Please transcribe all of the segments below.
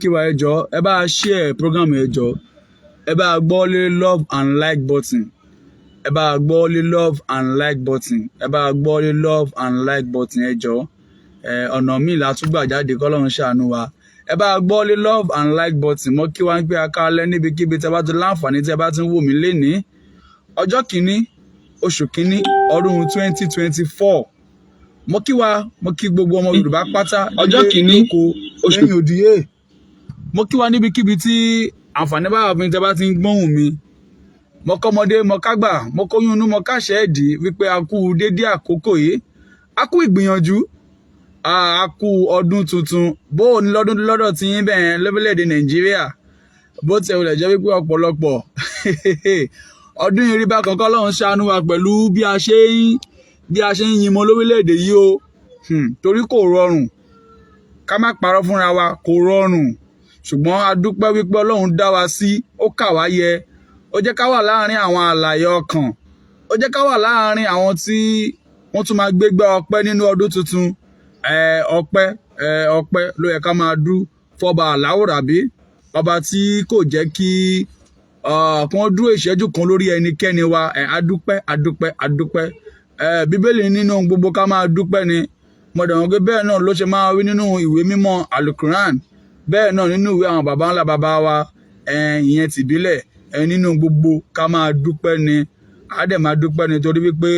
kí wa ẹ jọ̀ọ́ ẹ bá share program ẹ jọ̀ọ́ ẹ bá gbọ́ lé love and like button ẹ bá gbọ́ lé love and like button ẹ bá gbọ́ lé love and like button ẹ jọ̀ọ́ ọ̀nà míì látúgbà jáde kọ́lọ́run ṣàánú wa ẹ bá gbọ́ lé love and like button mọ́ kí wá ń gbé akálẹ́ níbikíbi tẹ́ bá ti láǹfààní tẹ́ bá ti ń wò mí lénìí ọjọ́ kìíní oṣù kìíní ọdún 2024 mo kí gbogbo ọmọ Yorùbá pátá ọjọ́ kìíní oṣù òdìyẹ mo kí wa níbikíbi tí àǹfààní bá wà fún tẹ́ bá ti ń gbóhùn mi mo kọ́mọdé mo kágbà mo kóyún inú mo káṣẹ́ ẹ̀dí wípé a kú dédé àkókò yìí a kú ìgbìyànjú a kú ọdún tuntun bó o ní lọ́dún lọ́dọ̀ tí yín bẹ́ẹ̀ lórílẹ̀‐èdè Nàìjíríà bó tẹ̀ wọlé jẹ́ wípé ọ̀pọ̀lọpọ̀ ọdún yìí rí bá kankan lọ́hún ṣàánú wa pẹ̀lú bí a ṣe ń yinmọ lórílẹ̀‐èdè yìí o torí kò rọrùn ká má parọ́ fúnra wa kò rọrùn ṣùgbọ́n a dúpẹ́ wípé Ọlọ́run dá wa sí ó kà wá yẹ ó jẹ́ ká wà láàárín àwọn àlàyé ọkàn ó jẹ́ ká wà láàárín àwọn tí wọ́n tún máa gbégbá ọpẹ́ nínú ọdún tuntun ọpẹ́ ló yẹ ká máa dú fọba àláwòrábí ọba tí kò jẹ́ kí wọ́n dúró ìṣẹ́jú kan lórí ẹnikẹ́ni wa adúpẹ́ bíbélì nínú gbogbo ká máa dúpẹ́ ni mọ̀dàmọ́ pé bẹ́ẹ̀ náà ló ṣe máa wí nínú ìwé mímọ́ alukuran bẹ́ẹ̀ náà nínú ìwé àwọn baba ńlá baba wa ìyẹn tìbílẹ̀ nínú gbogbo ká máa dúpẹ́ ni a dẹ̀ máa dúpẹ́ ni torí wípé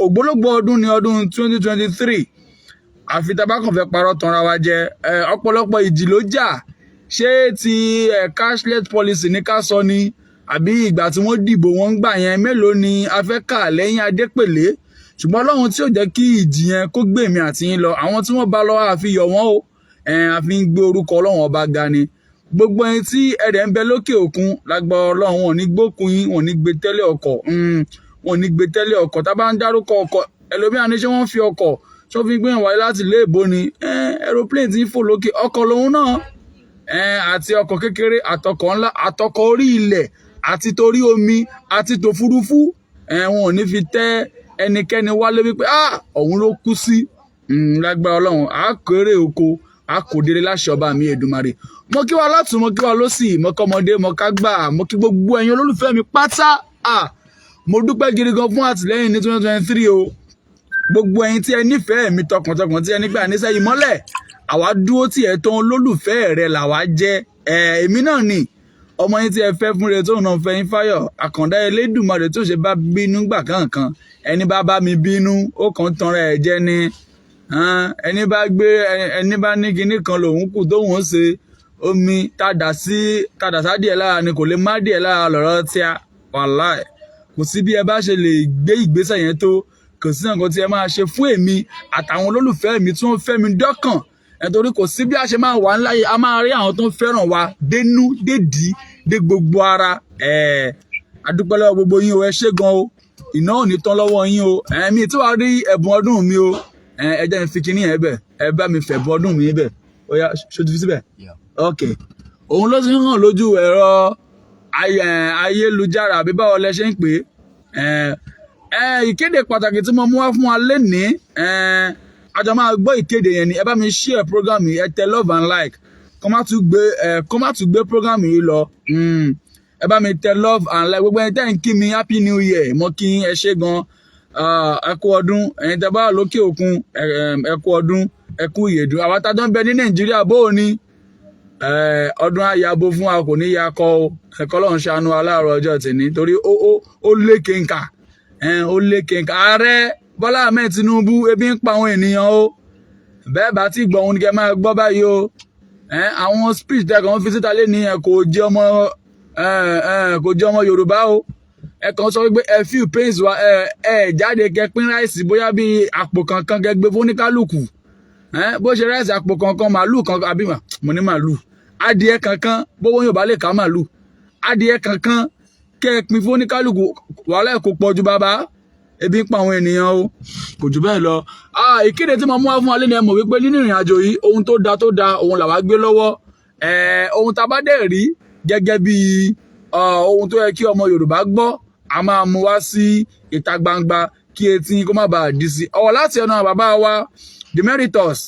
ògbólógbòó ọdún ni ọdún 2023 àfi tá a bá kàn fẹ́ parọ́ tanra wa jẹ ọ̀pọ̀lọpọ̀ ìjì ló jà ṣé ti cashless policy ní ká sọ ni àbí ìgbà tí wọ́n dìbò wọ́n ń gbà yẹn mélòó ni a fẹ́ kà lẹ́yìn adépèlé ṣùgbọ́n Ọlọ́run tí ò jẹ́ kí ìjì yẹn kó gbé mi àti yín lọ àwọn tí wọ́n bá lọ àfi yọ̀ wọ́n o àfi ń gbé orúkọ Ọlọ́run ọba ga ni gbogbo ẹni tí ẹ̀rẹ̀ ń bẹ lókè òkun lágbára Ọlọ́run wọn ò ní gbókun yín wọn ò ní gbé tẹ́lẹ̀ ọkọ̀ wọn ò ní gbé tẹ́lẹ̀ ọkọ̀ tá a bá ń dárúkọ ọkọ̀ ẹlòmíràn ní ṣé wọ́n fi ọkọ̀ tó fi gbé wáyé láti ilé ìbò ni aeroplane ti ń fò lókè ọkọ̀ lòun náà àti ọkọ̀ kékeré àtọkọ̀ ńlá àtọkọ̀ orí ilẹ̀ àti torí omi àti tòfurufú wọn ò ní fi tẹ́ ẹnikẹ́ni wálé wípé ọ̀hún ló kú sí lágbára Ọlọ́run á kéré oko á kò délé láṣẹ ọba mi Èdùmàrè mo kí wa lọ́tùn mo kí wa lósì mo kọ́mọdé mo kágbà mo kí gbogbo ẹ̀yin olólùfẹ́ mi pátá mo dúpẹ́ gidi gan fún àtìlẹ́yìn ní 2023 o gbogbo ẹ̀yin tí ẹ nífẹ̀ẹ́ mi tọkàntọkàn tí ẹ nígbà níṣẹ́ yìí mọ́lẹ̀ àwa dúró tí ẹ tó ń lólùfẹ́ rẹ làwa jẹ́ èmi náà ni ọmọ yín tí ẹ fẹ́ fún rẹ tó ń náà fẹ́ yín fáyọ̀ àkàndá Elédùmarè tó ṣe bá bínú gbà kankan ẹni bá mi bínú ó kàn tanra ẹ̀ jẹ́ ni ẹni bá ní kinní kan lòun kù tóun ó ṣe omi tàdà sádìẹ̀ lára ni kò lè má díẹ̀ lára lọ́rọ́ tí a wàláì kò sí bí ẹ bá ṣe lè gbé ìgbésẹ̀ yẹn tó kò sí nǹkan tí ẹ máa ṣe fún èmi àtàwọn olólùfẹ́ mi tí wọ́n fẹ́ mi dọ́kàn nítorí kò sí bí a ṣe máa wà ńlá yìí a máa rí àwọn tó ń fẹ́ràn wa dénú dédì dé gbogbo ara adúpẹ́ lọ́wọ́ gbogbo yín o ẹ ṣé gan o iná ò ní tán lọ́wọ́ yín o mi tí wàá rí ẹ̀bùn ọdún mi o ẹ jẹ́ n fi kinní yẹn bẹ̀ ẹ bá mi fẹ̀bùn ọdún mi bẹ̀ ó yá ṣojú fi síbẹ̀ ok òun ló ti hàn lójú ẹ̀rọ ayélujára àbí báwo lẹ ṣe ń pè é ìkéde pàtàkì tí mo mú wá fún wa lénìí àjọ máa gbọ́ ìkéde yẹn ni ẹ bá mi share program yìí ẹ tẹ love and like kó má tún gbé program yìí lọ ẹ bá mi tẹ love and like gbogbo ẹni tẹ́ ń kí mi happy new year mo kí ẹ ṣé gan ẹ kú ọdún ẹ̀yin tẹ́ bá wà lókè òkun ẹ kú ọdún ẹ kú ìyèdùn àwọn tá a jọ ń bẹ ní Nàìjíríà bó o ní ọdún àyàbò fún wa kò ní ya kọ o ẹ̀kọ́ lọ́run ṣàánú aláàárọ̀ ọjọ́ tèmi torí ó lékè nkà ó lékè nkà ààrẹ Bọ́lá Ahmed Tinubu ebi ń pa àwọn ènìyàn o bẹ́ẹ̀ bá ti gbọ́ òun ni kẹ́ máa gbọ́ báyìí o àwọn speech tẹ́kàn fi síta lé ní kò jẹ́ ọmọ Yorùbá o ẹ kàn sọ wípé ẹ feel pains wa jáde kẹ́ pín ráìsì bóyá bí àpò kankan kẹ́ gbé fóníkálùkù bó ṣe ráìsì àpò kankan màálù kankan àbí mo ní màálù adìẹ kankan bówó yóò bá lè ká màálù adìẹ kankan kẹ́ pín fóníkálùkù wàhálà kò pọ̀ ju bàbá ebi ń pa àwọn ènìyàn o kò jù bẹ́ẹ̀ lọ ìkéde tí mo mú wá fún alẹ́ ni ẹ mọ̀ wípé nínú ìrìn àjò yìí ohun tó da ohun làwa gbé lọ́wọ́ ohun tá a bá dẹ̀ rí gẹ́gẹ́ bí ohun tó yẹ kí ọmọ Yorùbá gbọ́ a máa mú wá sí ìta gbangba kí etí kó má bàa dí sí ọwọ́ láti ẹnu bàbá wa the emeritus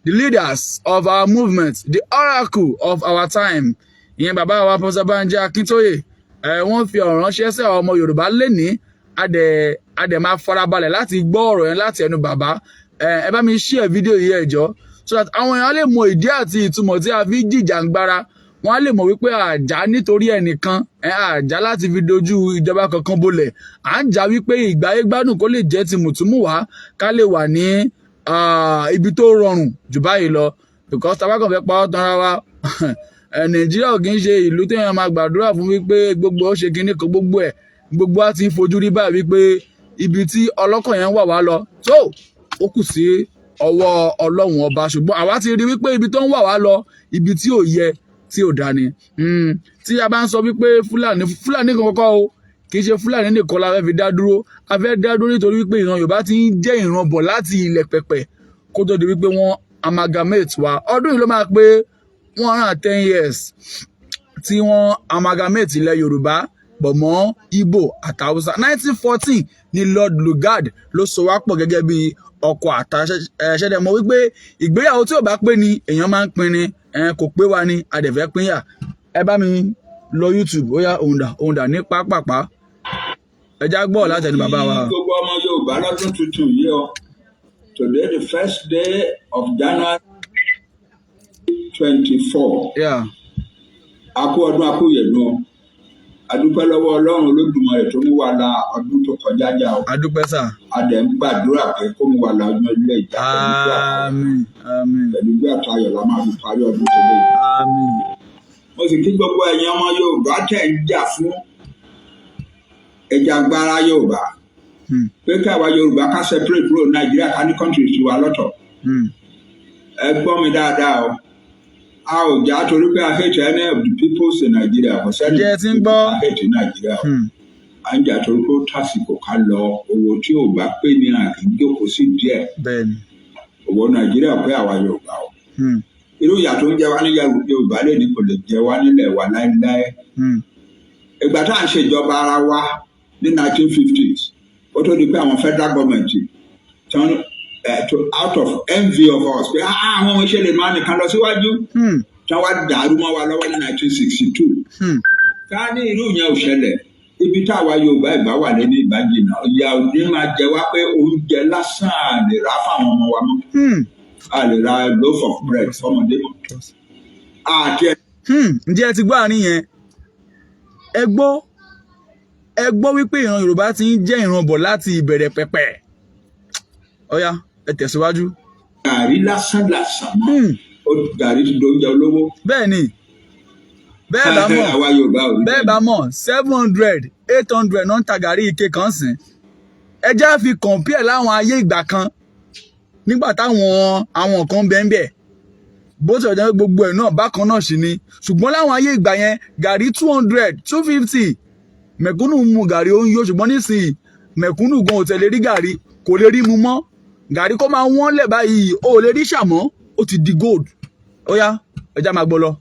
the leaders of our movement, the oracle of our time. Ìyẹn bàbá wa Professor Banji Akintoye. Wọ́n fi ọ̀rọ̀ ránṣẹ́ sí àwọn ọmọ Yorùbá lénìí. Adẹ̀ máa farabalẹ̀ láti gbọ́ ọ̀rọ̀ yẹn láti ẹnu bàbá. Ẹ bá mi share fídíò yìí ẹ jọ̀ọ́, so that àwọn èèyàn lè mọ ìdí àti ìtumọ̀ tí a fi jìjàǹgbara. Wọ́n á lè mọ̀ wípé àjà nítorí ẹnìkan, àjà láti fi dojú ìjọba kankan bolẹ̀. À ń jà wípé ìgbáyé gbádùn kó lè jẹ́ ti mùtúmùwá, ká lè wà ní ibi tó rọrùn jù báyìí lọ. Because tabakàn fẹ́ pa ọ́ tanra wa. Nàìjíríà ò kì í ṣe ìlú téèyàn máa gbàdúrà fún wípé gbogbo ó ṣe kinní kan, gbogbo á ti fojú rí báyìí wípé ibi tí ọlọ́kàn yẹn wà wá lọ tó ó kù sí ọwọ́ Ọlọ́run ọba, ṣùgbọ́n àwa ti rí wípé ibi tó ń wà wá lọ ibi tí ò yẹ, tí ò dání. Tí a bá ń sọ wípé Fúlàní kan kọ́kọ́ o, kì í ṣe Fúlàní nìkan la fẹ́ fi dá dúró. A fẹ́ dá dúró nítorí wípé ìran Yorùbá ti ń jẹ́ ìran bọ̀ láti ilẹ̀ pẹ̀pẹ̀ kó tó di wípé wọ́n amalgamate wa. Ọdún yìí ló máa pé 110 years tí wọ́n amalgamate ilẹ̀ Yorùbá bọ̀ mọ́ Igbo àti Hausa. 1914 ni Lord Lugard ló so wá pọ̀ gẹ́gẹ́ bí ọkọ àtàṣẹ́dẹ̀. Mọ̀ wípé ìgbéyàwó tí ò bá pé ni èèyàn máa ń pín ni, kò pé wa ni adẹ̀fẹ́ pínyà. Ẹ bá mi lọ YouTube, ó yá òǹdà ní pápápá. Ẹ já gbọ́ láti ẹni bàbá wa. Gbogbo ọmọ Yorùbá lọ́dún tuntun yìí o. Today the first day of January 24. Yeah. A kú ọdún a kú yẹ̀dún o. A dúpẹ́ lọ́wọ́ Ọlọ́run Olódùmarè tó mú wa la ọdún tó kọjá já o. A dúpẹ́ sà. A dẹ̀ ń gbàdúrà pé kó mú wa la ọdún ilé ìjà Àmín. pẹ̀lú bí àtayọ̀ la máa fi parí ọdún tó lé. Àmín. Mo sì kí gbogbo ẹ̀yin ọmọ Yorùbá tẹ̀ ń jà fún ìjàngbara Yorùbá. Pé káwa Yorùbá ká separate kúrò Nàìjíríà ká ní country tiwa lọ́tọ̀. Ẹ gbọ́ mi dáadáa o. A ò jà torí pé I hate any of the peoples in Nigeria. Kò sẹ́ni I hate Nigeria o. À ń jà torí pé ó tàsìkò ká lọ owó tí ò bá pé ní àkíjókòó sí díẹ̀. Bẹ́ẹ̀ni. Owó Nàìjíríà pé àwa Yorùbá o. Irú ìyà tó ń jẹ wá ní Yorùbá lè ní kò lè jẹ wá nílẹ̀ wa láéláé. Ìgbà tá à ń ṣèjọba ara wa ní 1950s, ó tó di pé àwọn federal government tán out of envy of us pé àwọn ọmọ iṣẹ́ lè máa nìkan lọ síwájú tí wọ́n dàrú mọ́ wa lọ́wọ́ ní 1962. Ká ní irú yẹn ò ṣẹlẹ̀ ibi táwa Yorùbá ìgbà wà lẹ́ni ìbàjẹ́ náà ìyà òní máa jẹ wá pé oúnjẹ lásán à lè rà fáwọn ọmọ wa mọ́, à lè ra loaf of bread fọmọdé mọ́. Ǹjẹ́ ẹ ti gbọ́ àárín yẹn? Ẹ gbọ́ wípé ìran Yorùbá ti ń jẹ́ ìran bọ̀ láti ìbẹ̀rẹ̀ pẹ̀pẹ̀. Ó yá, ẹ tẹ̀síwájú. Gàrí lásán gàrí ti dóúnjẹ olówó. Bẹ́ẹ̀ni, bẹ́ẹ̀ bá mọ̀ 700 800 náà ń ta gàrí ike kan sìn. Ẹ já fi compare láwọn ayé ìgbà kan nígbà táwọn kan bẹ́ẹ̀ bó ti ọ̀jọ́ gbogbo ẹ̀ náà bákan náà sì ni, ṣùgbọ́n láwọn ayé ìgbà yẹn gàrí 200 250 mẹ̀kúnnù mu gàrí ó ń yó, ṣùgbọ́n nísìnyí mẹ̀kúnnù gan ò tẹ̀lé rí gàrí, kò lè rí mu mọ́. Gàrí kó máa wọ́n lẹ̀ báyìí ó lè rí ṣàmọ́, ó ti di gold. Ó yá ẹja máa gbọ́ lọ.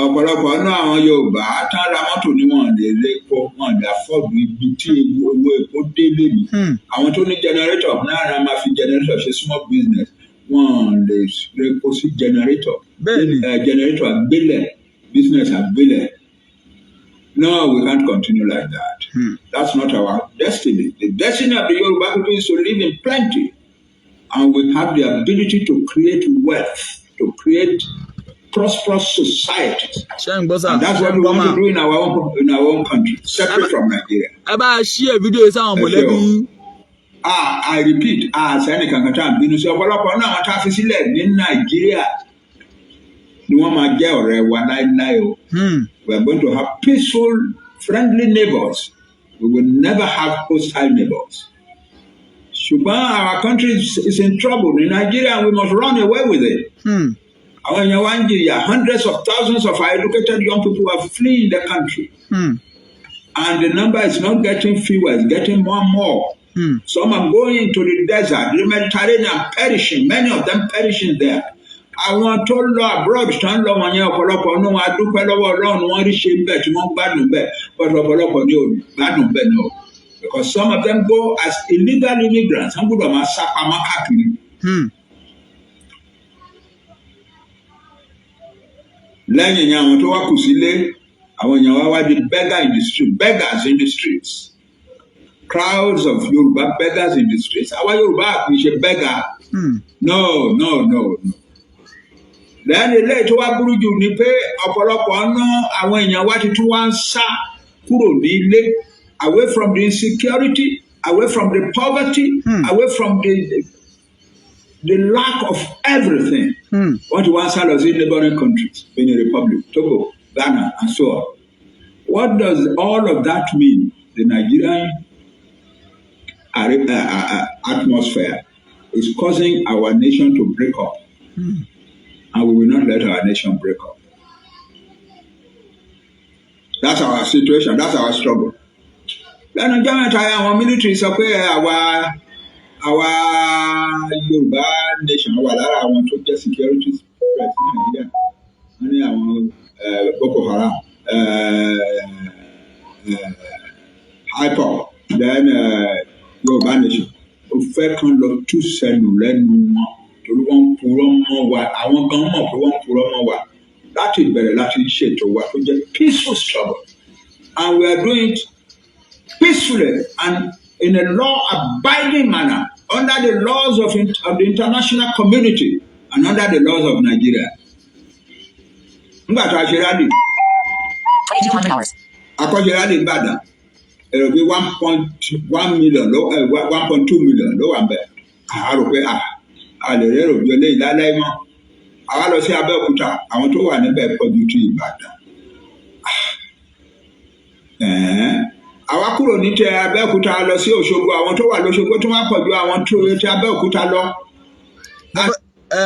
Ọ̀pọ̀lọpọ̀ náà àwọn Yorùbá tán ra mọ́tò ní wọn lè lépo, wọn lè afford ibi tí owó epo dé lèmi. Àwọn tó ní generator náà máa fi generator ṣe small business, wọn lè lépo sí generator. Bẹ́ẹ̀ni. Generator àgbélẹ̀, business àgbélẹ̀. No, we can't continue like that. That's not our destiny. The destiny of the Yoruba people is to live in plenty, and we have the ability to create wealth, to create prosperous societies. And that's what we want to do in our own country, separate from Nigeria. Ẹ bá share video yìí sáwọn mọ̀lẹ́bí. I repeat, sẹ́ni kankan tá à ń bínú sí ọ̀pọ̀lọpọ̀ náà àwọn tá a fi sílẹ̀ ní Nàìjíríà ni wọ́n máa jẹ́ ọ̀rẹ́ wa láéláé o. We are going to have peaceful, friendly neighbors. We will never have hostile neighbors. Ṣùgbọ́n our country is in trouble in Nigeria and we must run away with it. Àwọn èèyàn wá ń jìyà, hundreds of thousands of our educated young people are fleeing the country. And the number is not getting fewer, it's getting more and more. Some are going to the desert, the Mediterranean, perishing, many of them perishing there. Àwọn tó lọ abroad tán lọ wọn yẹn ọ̀pọ̀lọpọ̀ ní wọn adúpẹ́ lọ́wọ́ Ọlọ́run wọ́n rí ṣe bẹ́ẹ̀ tí wọ́n gbádùn bẹ́ẹ̀, but ọ̀pọ̀lọpọ̀ ní gbádùn bẹ́ẹ̀ náà, because some of them go as illegal immigrants wọ́n gbọ́dọ̀ máa sá pamọ́ káàkiri. lẹ́yìn yẹn àwọn tó wá kù sílé àwọn èèyàn wá di beggars in the streets crowds of Yorùbá beggars in the streets àwa Yorùbá kì í ṣe beggar no lẹ́yìn eléyìí tó wá burú jù ni pé ọ̀pọ̀lọpọ̀ ọ̀nà àwọn èèyàn wá ti tún wá ń sá kúrò ní ilé away from the insecurity away from the poverty away from the lack of everything. What you want to in neighboring countries, Benin Republic, Togo, Ghana, and so on. What does all of that mean? The Nigerian atmosphere is causing our nation to break up. And we will not let our nation break up. That's our situation. That's our struggle. Then our military sọ pé àwa Yorùbá nation wà lára àwọn tó jẹ́ security threat ní Nàìjíríà wọ́n ní àwọn Boko Haram IPOB then Yorùbá nation ó fẹ́ kàn lọ tú sẹ́nu lẹ́nu wọn torí wọ́n ń purọ́ mọ́ wa àwọn gan mọ̀ pé wọ́n ń purọ́ mọ́ wa láti bẹ̀rẹ̀ láti ṣètò wa tó jẹ́ peaceful struggle and we are doing it peacefully and in a law-abiding manner, under the laws of the international community and under the laws of Nigeria. Nígbà tó a ṣe rally. 2,200 hours. Àkọ́ṣe rally Ìbàdàn, èrò bí 1.1 million 1.2 million ló wà bẹ́ẹ̀. A rò pé a lè rérò bí olè ìlàlẹ́ mọ́. Àwa lọ sí Abẹ́òkúta, àwọn tó wà níbẹ̀ pọ̀jù ti Ìbàdàn. Àwa kúrò ní tẹ Abẹ́òkúta lọ sí Òṣogbo àwọn tó wà lóṣogbo tó wá pọ̀ ju àwọn tó tẹ Abẹ́òkúta lọ.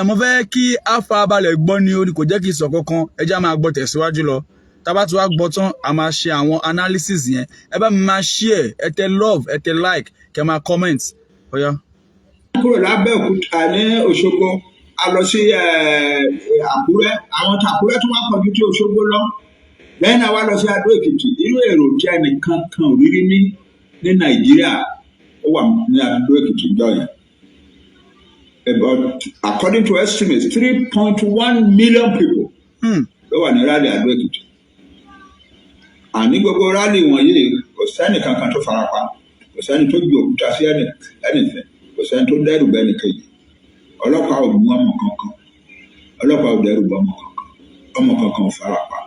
Mo fẹ́ kí a farabalẹ̀ gbọ́ ni o ní kò jẹ́ kí n sọ kankan ẹ jẹ́ á máa gbọ́ tẹ̀síwájú lọ tá bá ti wá gbọ́ tán a máa ṣe àwọn analysis yẹn ẹ bá mi máa share ẹ tẹ love ẹ tẹ like kẹ máa comment ọ̀yá. Kúrò lábẹ́òkúta ní Òṣogbo a lọ sí Àkúrẹ́ àwọn tàkúrẹ́ tó wá pọ̀ ju ti Òṣogbo lọ. Lẹ́yìn náà wá lọ sí Adó Èkìtì irú èrò tí ẹnìkan kan ò rírí ní Nàìjíríà ó wà ní Adó Èkìtì jọ yẹn. About according to estimates 3.1 million people ló wà ní rally Adó Èkìtì. Àní gbogbo rally wọ̀nyí kò sẹ́ni kankan tó farapa kò sẹ́ni tó ju òkúta sí anything kò sẹ́ni tó dẹ́rù bẹ́ni kejì ọlọ́pàá ò mú ọmọ kankan ọlọ́pàá ò dẹ́rù bọ́ ọmọ kankan ò farapa.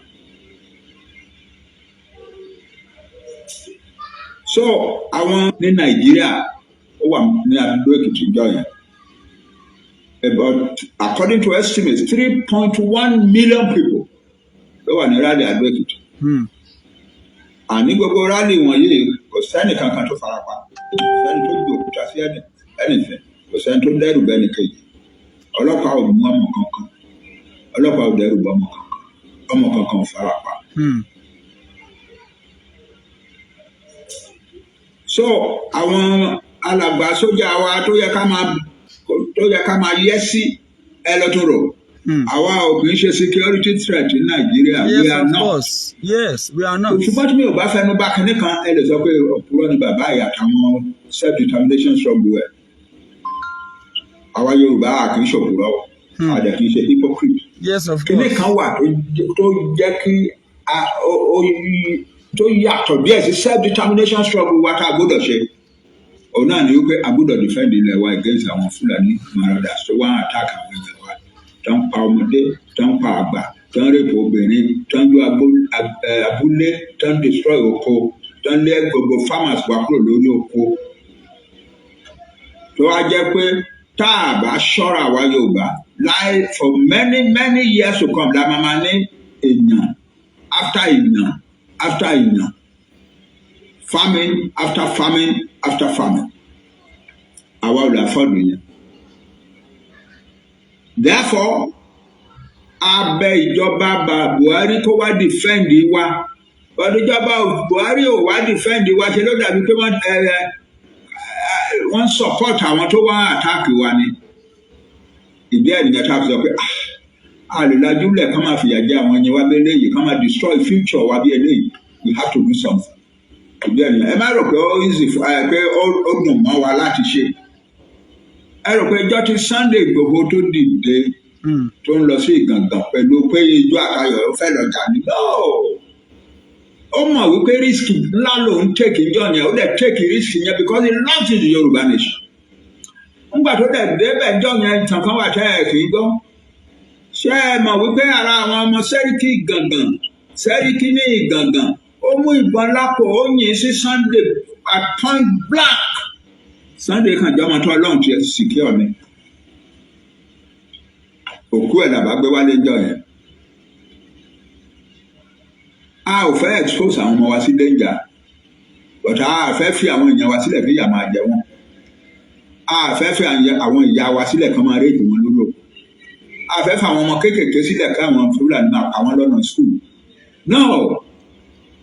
So àwọn ní Nàìjíríà ó wà ní Adó Èkìtì jọ yẹn. About according to estimates 3.1 million people ló wà ní rally Adó Èkìtì. Àní gbogbo rally wọ̀nyí kò sẹ́ni kankan tó farapa kò sẹ́ni tó ju òkúta sí anything kò sẹ́ni tó dẹ́rù bẹ́ni kejì ọlọ́pàá ò mú ọmọ kankan ọlọ́pàá ò dẹ́rù bọ́ ọmọ kankan ò farapa. So àwọn alàgbà sójà wa tó yẹ ká máa yẹ sí ẹlọ́tọ̀rọ̀ àwa ò kì í ṣe security threat ní Nàìjíríà we are not. Yes, we are not. Ṣùgbọ́n tí mi ò bá fẹnu bá kinní kan ẹ lè sọ pé òpùrọ́ ni bàbá ìyá àtàwọn self-determination struggle ẹ̀. Àwa Yorùbá kì í ṣòpùrọ́ àdà kì í ṣe hypocrite. Yes, of course. Kinní kan wà tó jẹ́ kí tó yàtọ̀ díẹ̀ sí self-determination struggle wa tá a gbọ́dọ̀ ṣe. Òun náà ni wípé a gbọ́dọ̀ defend ilẹ̀ wa against àwọn Fúlàní marauders tó wá attack àwọn èèyàn wa. Tó ń pa ọmọdé, tó ń pa àgbà, tó ń rape obìnrin, tó ń jó abúlé, tó ń destroy oko, tó ń lé gbogbo farmers wa kúrò lórí oko. Tó wá jẹ́ pé tá a bá ṣọ́ra wa Yorùbá for many years to come la máa ní èèyàn after èèyàn famine after famine àwa ò lè afford yẹn. Therefore abẹ ìjọba Buhari kó wá defend wa ọdún ìjọba Buhari ò wá defend wa ṣe ló dàbí pé wọ́n support àwọn tó wá attack wa ni. Ìdí ẹ̀ nìyẹn tá a fi sọ pé àlèlájú lẹ̀ ká máa fìyà jẹ àwọn ẹni wa bí eléyìí ká máa destroy future wa bí eléyìí we have to do something. Ìdí ẹ̀ nìyẹn ẹ má rò pé ó easy pé ó dùn mọ́ wa láti ṣe. Ẹ rò pé ìjọ tí Sunday Igboho tó dìde tó ń lọ sí ìgàngàn pẹ̀lú pé ijó àkàyọ̀ ó fẹ́ lọ jà ní ó mọ̀ wípé risk ńlá lòun take ìjọ yẹn ó dẹ̀ take risk yẹn because he loves the Yorùbá nation. Nígbà tó dẹ̀ débẹ̀ ìjọ yẹn ìtàn kan wà tẹ́ ẹ̀ kì í gbọ́. Ṣé ẹ mọ̀ wípé ara àwọn ọmọ Sẹ́ríkì Ìgàngàn Sẹ́ríkì ní Ìgàngàn ó mú ìbọn lápò ó yìn sí Sunday at point blank. Sunday kan jọ ọmọ tó Ọlọ́run ti secure ni. Òkú ẹ̀ làbá gbé wálé ìjọ yẹn. A ò fẹ́ expose àwọn ọmọ wa sí danger but a fẹ́ fi àwọn èèyàn wa sílẹ̀ kí ìyà máa jẹ wọ́n. A fẹ́ fi àwọn ìyá wa sílẹ̀ kí wọ́n máa rédì wọn lóró. A fẹ́ fi àwọn ọmọ kéékèèké sílẹ̀ kí àwọn Fúlàní máa pa wọ́n lọ́nà school. No,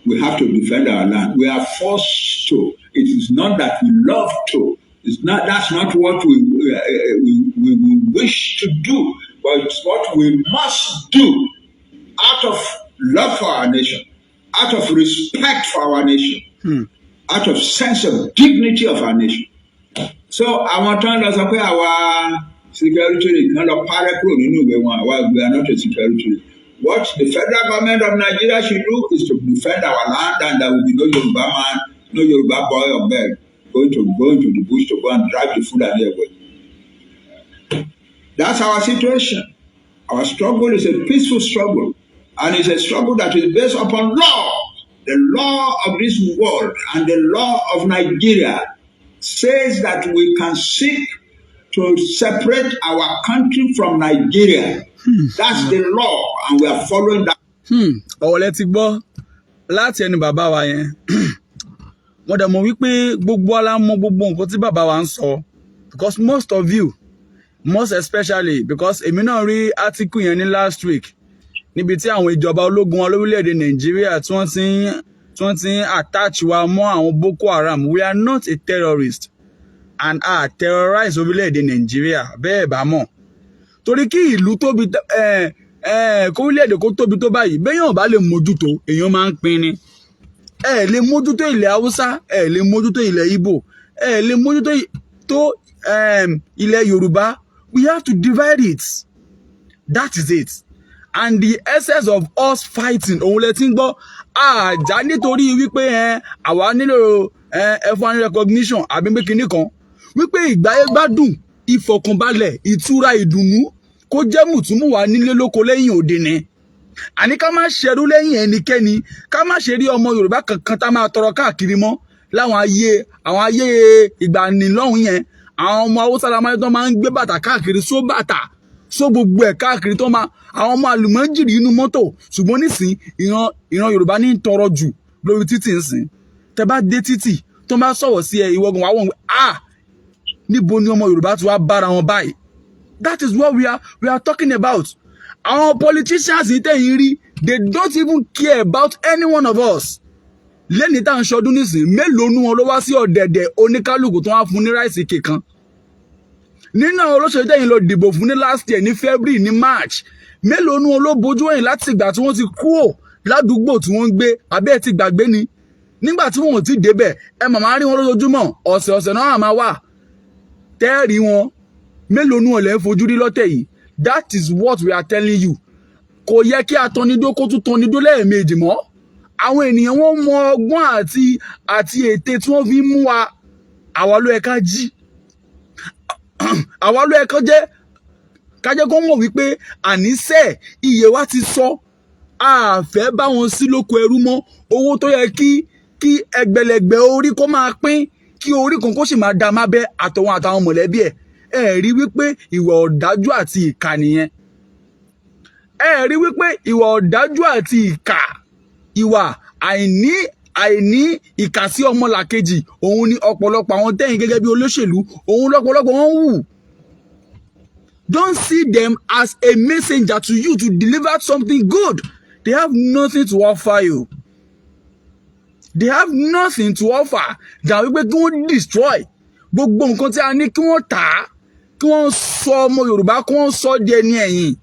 we have to defend our land. We are forced to. It is not that we love to. That's not what we wish to do, but it's what we must do out of love for our nation, out of respect for our nation, out of sense of dignity of our nation. So àwọn tó ń lọ sọ pé àwa security kan lọ parẹ́ kúrò nínú ìwé wọn àwa we are not a security. What the federal government of Nigeria should do is to defend our land, and there will be no Yoruba man, no Yoruba boy or girl going to the bush to go and drive the Fulani away. That's our situation. Our struggle is a peaceful struggle, and it's a struggle that is based upon law. The law of this world and the law of Nigeria says that we can seek to separate our country from Nigeria. That's the law, and we are following that. Ọ̀wọ̀ lẹ ti gbọ́ láti ẹni bàbá wa yẹn. Wọ́n dẹ̀ mọ̀ wípé gbogbo ala mọ̀ gbogbo nǹkan tí bàbá wa ń sọ, because most of you, most especially because èmi náà rí article yẹn ní last week níbi tí àwọn ìjọba ológun wa lórílẹ̀‐èdè Nàìjíríà tí wọ́n ti ń attach wa mọ́ àwọn Boko Haram. We are not a terrorist and are terrorize orílẹ̀‐èdè Nàìjíríà bẹ́ẹ̀ bá mọ̀. Torí kí ìlú tóbi kórílẹ̀‐èdè kó tóbi tó báyìí béèyàn bá lè mójútó èèyàn máa ń pín ni. Ẹ lè mójútó ilẹ̀ Haúsá, ẹ lè mójútó ilẹ̀ Ìgbò, ẹ lè mójútó ilẹ̀ Yorùbá. We have to divide it. That is it. And the essence of us fighting òun lẹ ti ń gbọ́ àjà nítorí wípé àwa nílò ẹfọn recognition àbí pé kinní kan wípé ìgbáyé gbádùn ìfọ̀kànbalẹ̀ ìtura ìdùnnú kó jẹ́ mùtúmùwà nílé lóko lẹ́yìn òde ni. Àní ká má ṣerú lẹ́yìn ẹnikẹ́ni, ká má ṣe rí ọmọ Yorùbá kankan tá máa tọrọ káàkiri mọ́ láwọn ayé ìgbàanì lọ́hùn yẹn. Àwọn ọmọ Haúsá la máa ń gbé bàtà káàkiri só bàtà só gbogbo ẹ̀ káàkiri tó máa àwọn ọmọ àlùmọ́jìrì inú mọ́tò. Ṣùgbọ́n nísìn ìran Yorùbá ní tọrọ jù lórí títì nsìn. Tẹ bá dé títì tó bá sọ̀rọ̀ sí ẹ ìwọ̀gùn wà wọ̀n níbo ni ọmọ Yorùbá ti wá bára wọn báyìí. That is what we are talking about. Our politicians in Tehiri, they don't even care about any one of us. Lẹ́ni tá à ń ṣọdún nísìn, mélòó nu wọn ló wá sí ọ̀dẹ̀dẹ̀ oníkálùkù tó wá fún ní ráìsì kìkan. Nínú àwọn olóṣèlú tẹ̀yìn lọ dìbò fún ní last year ní February ní March. Mélòó nu wọn ló bojú ẹ̀yìn láti ìgbà tí wọ́n ti kúrò ládùúgbò tí wọ́n ń gbé àbí ẹ̀ ti gbàgbé ni. Nígbà tí wọn ò ti débẹ̀, ẹ màmá rí wọn lójoojúmọ́, ọ̀sẹ̀ náà máa wà. Tẹ́ẹ̀rí wọn, mélòó nu wọn lẹ́ ń fojú rí lọ́tẹ̀ yìí. That is what we are telling you. Kò yẹ kí atọ́nidó kó tún tọ́nidó lẹ́ẹ̀mejì mọ́. Àwọn ènìyàn wọ́n mọ ọgbọ́n àti ète tí wọ́n fi mú wa. Àwa ló yẹ ká jí. Àwa ló yẹ ká jẹ́ kó mọ̀ wípé àníṣe iye wa ti sọ. A fẹ́ bá wọn sí lóko ẹrú mọ́. Owó tó yẹ kí ẹgbẹ̀lẹ̀gbẹ̀ orí kó máa pín, kí orí kan kó sì máa dá mábẹ́ àtàwọn mọ̀lẹ́bí ẹ̀. Ẹ rí wípé ìwà ọ̀dájú àti ìkà nìyẹn. Ẹ rí wípé ìwà ọ̀dájú àti ìkà, ìwà àìní ìkà sí ọmọlàkejì, òun ni ọ̀pọ̀lọpọ̀ àwọn tẹ́yìn gẹ́gẹ́ bí olóṣèlú, òun lọ́pọ̀lọpọ̀ wọn wù. Don't see them as a messenger to you to deliver something good. They have nothing to offer you. They have nothing to offer than wípé kí wọ́n destroy gbogbo nǹkan tí a ní kí wọ́n tà á, kí wọ́n sọ ọmọ Yorùbá, kí wọ́n sọ di ẹni ẹ̀yìn,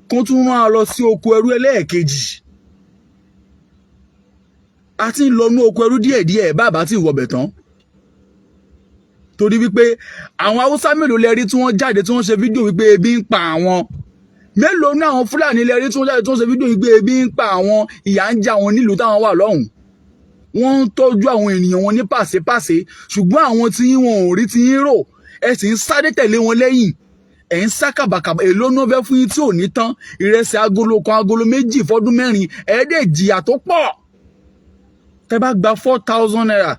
kí wọ́n tún máa lọ sí oko ẹrú ẹlẹ́ẹ̀kejì. A ti ń lọ ní oko ẹrú díẹ̀díẹ̀ bàbá tí ìwọ̀bẹ̀ tán. torí wípé àwọn Haúsá mélòó lẹ rí tí wọ́n jáde tí wọ́n ṣe fídíò wípé ebi ń pa àwọn mélòó ní àwọn Fúlàní lẹ rí tí wọ́n jáde tí wọ́n ṣe fídíò wípé ebi ń pa àwọn ìyà ń jẹ àwọn nílùú táwọn wà lọ́hùn wọ́n ń tọ́jú àwọn ènìyàn wọn ní pàṣípàṣẹ ṣùgbọ́n àwọn tí wọn ò rí tí yín rò ẹ sì ń sáré tẹ̀lé wọn lẹ́yìn ẹ̀ ń sá kàbàkàbà èló náà fẹ́ fún yín tí ò ní tán ìrẹsì agolo kan agolo méjì fọ́dún mẹ́rin ẹ̀ẹ́dẹ̀ jìyà tó pọ̀ tẹ́ bá gba 4,000 naira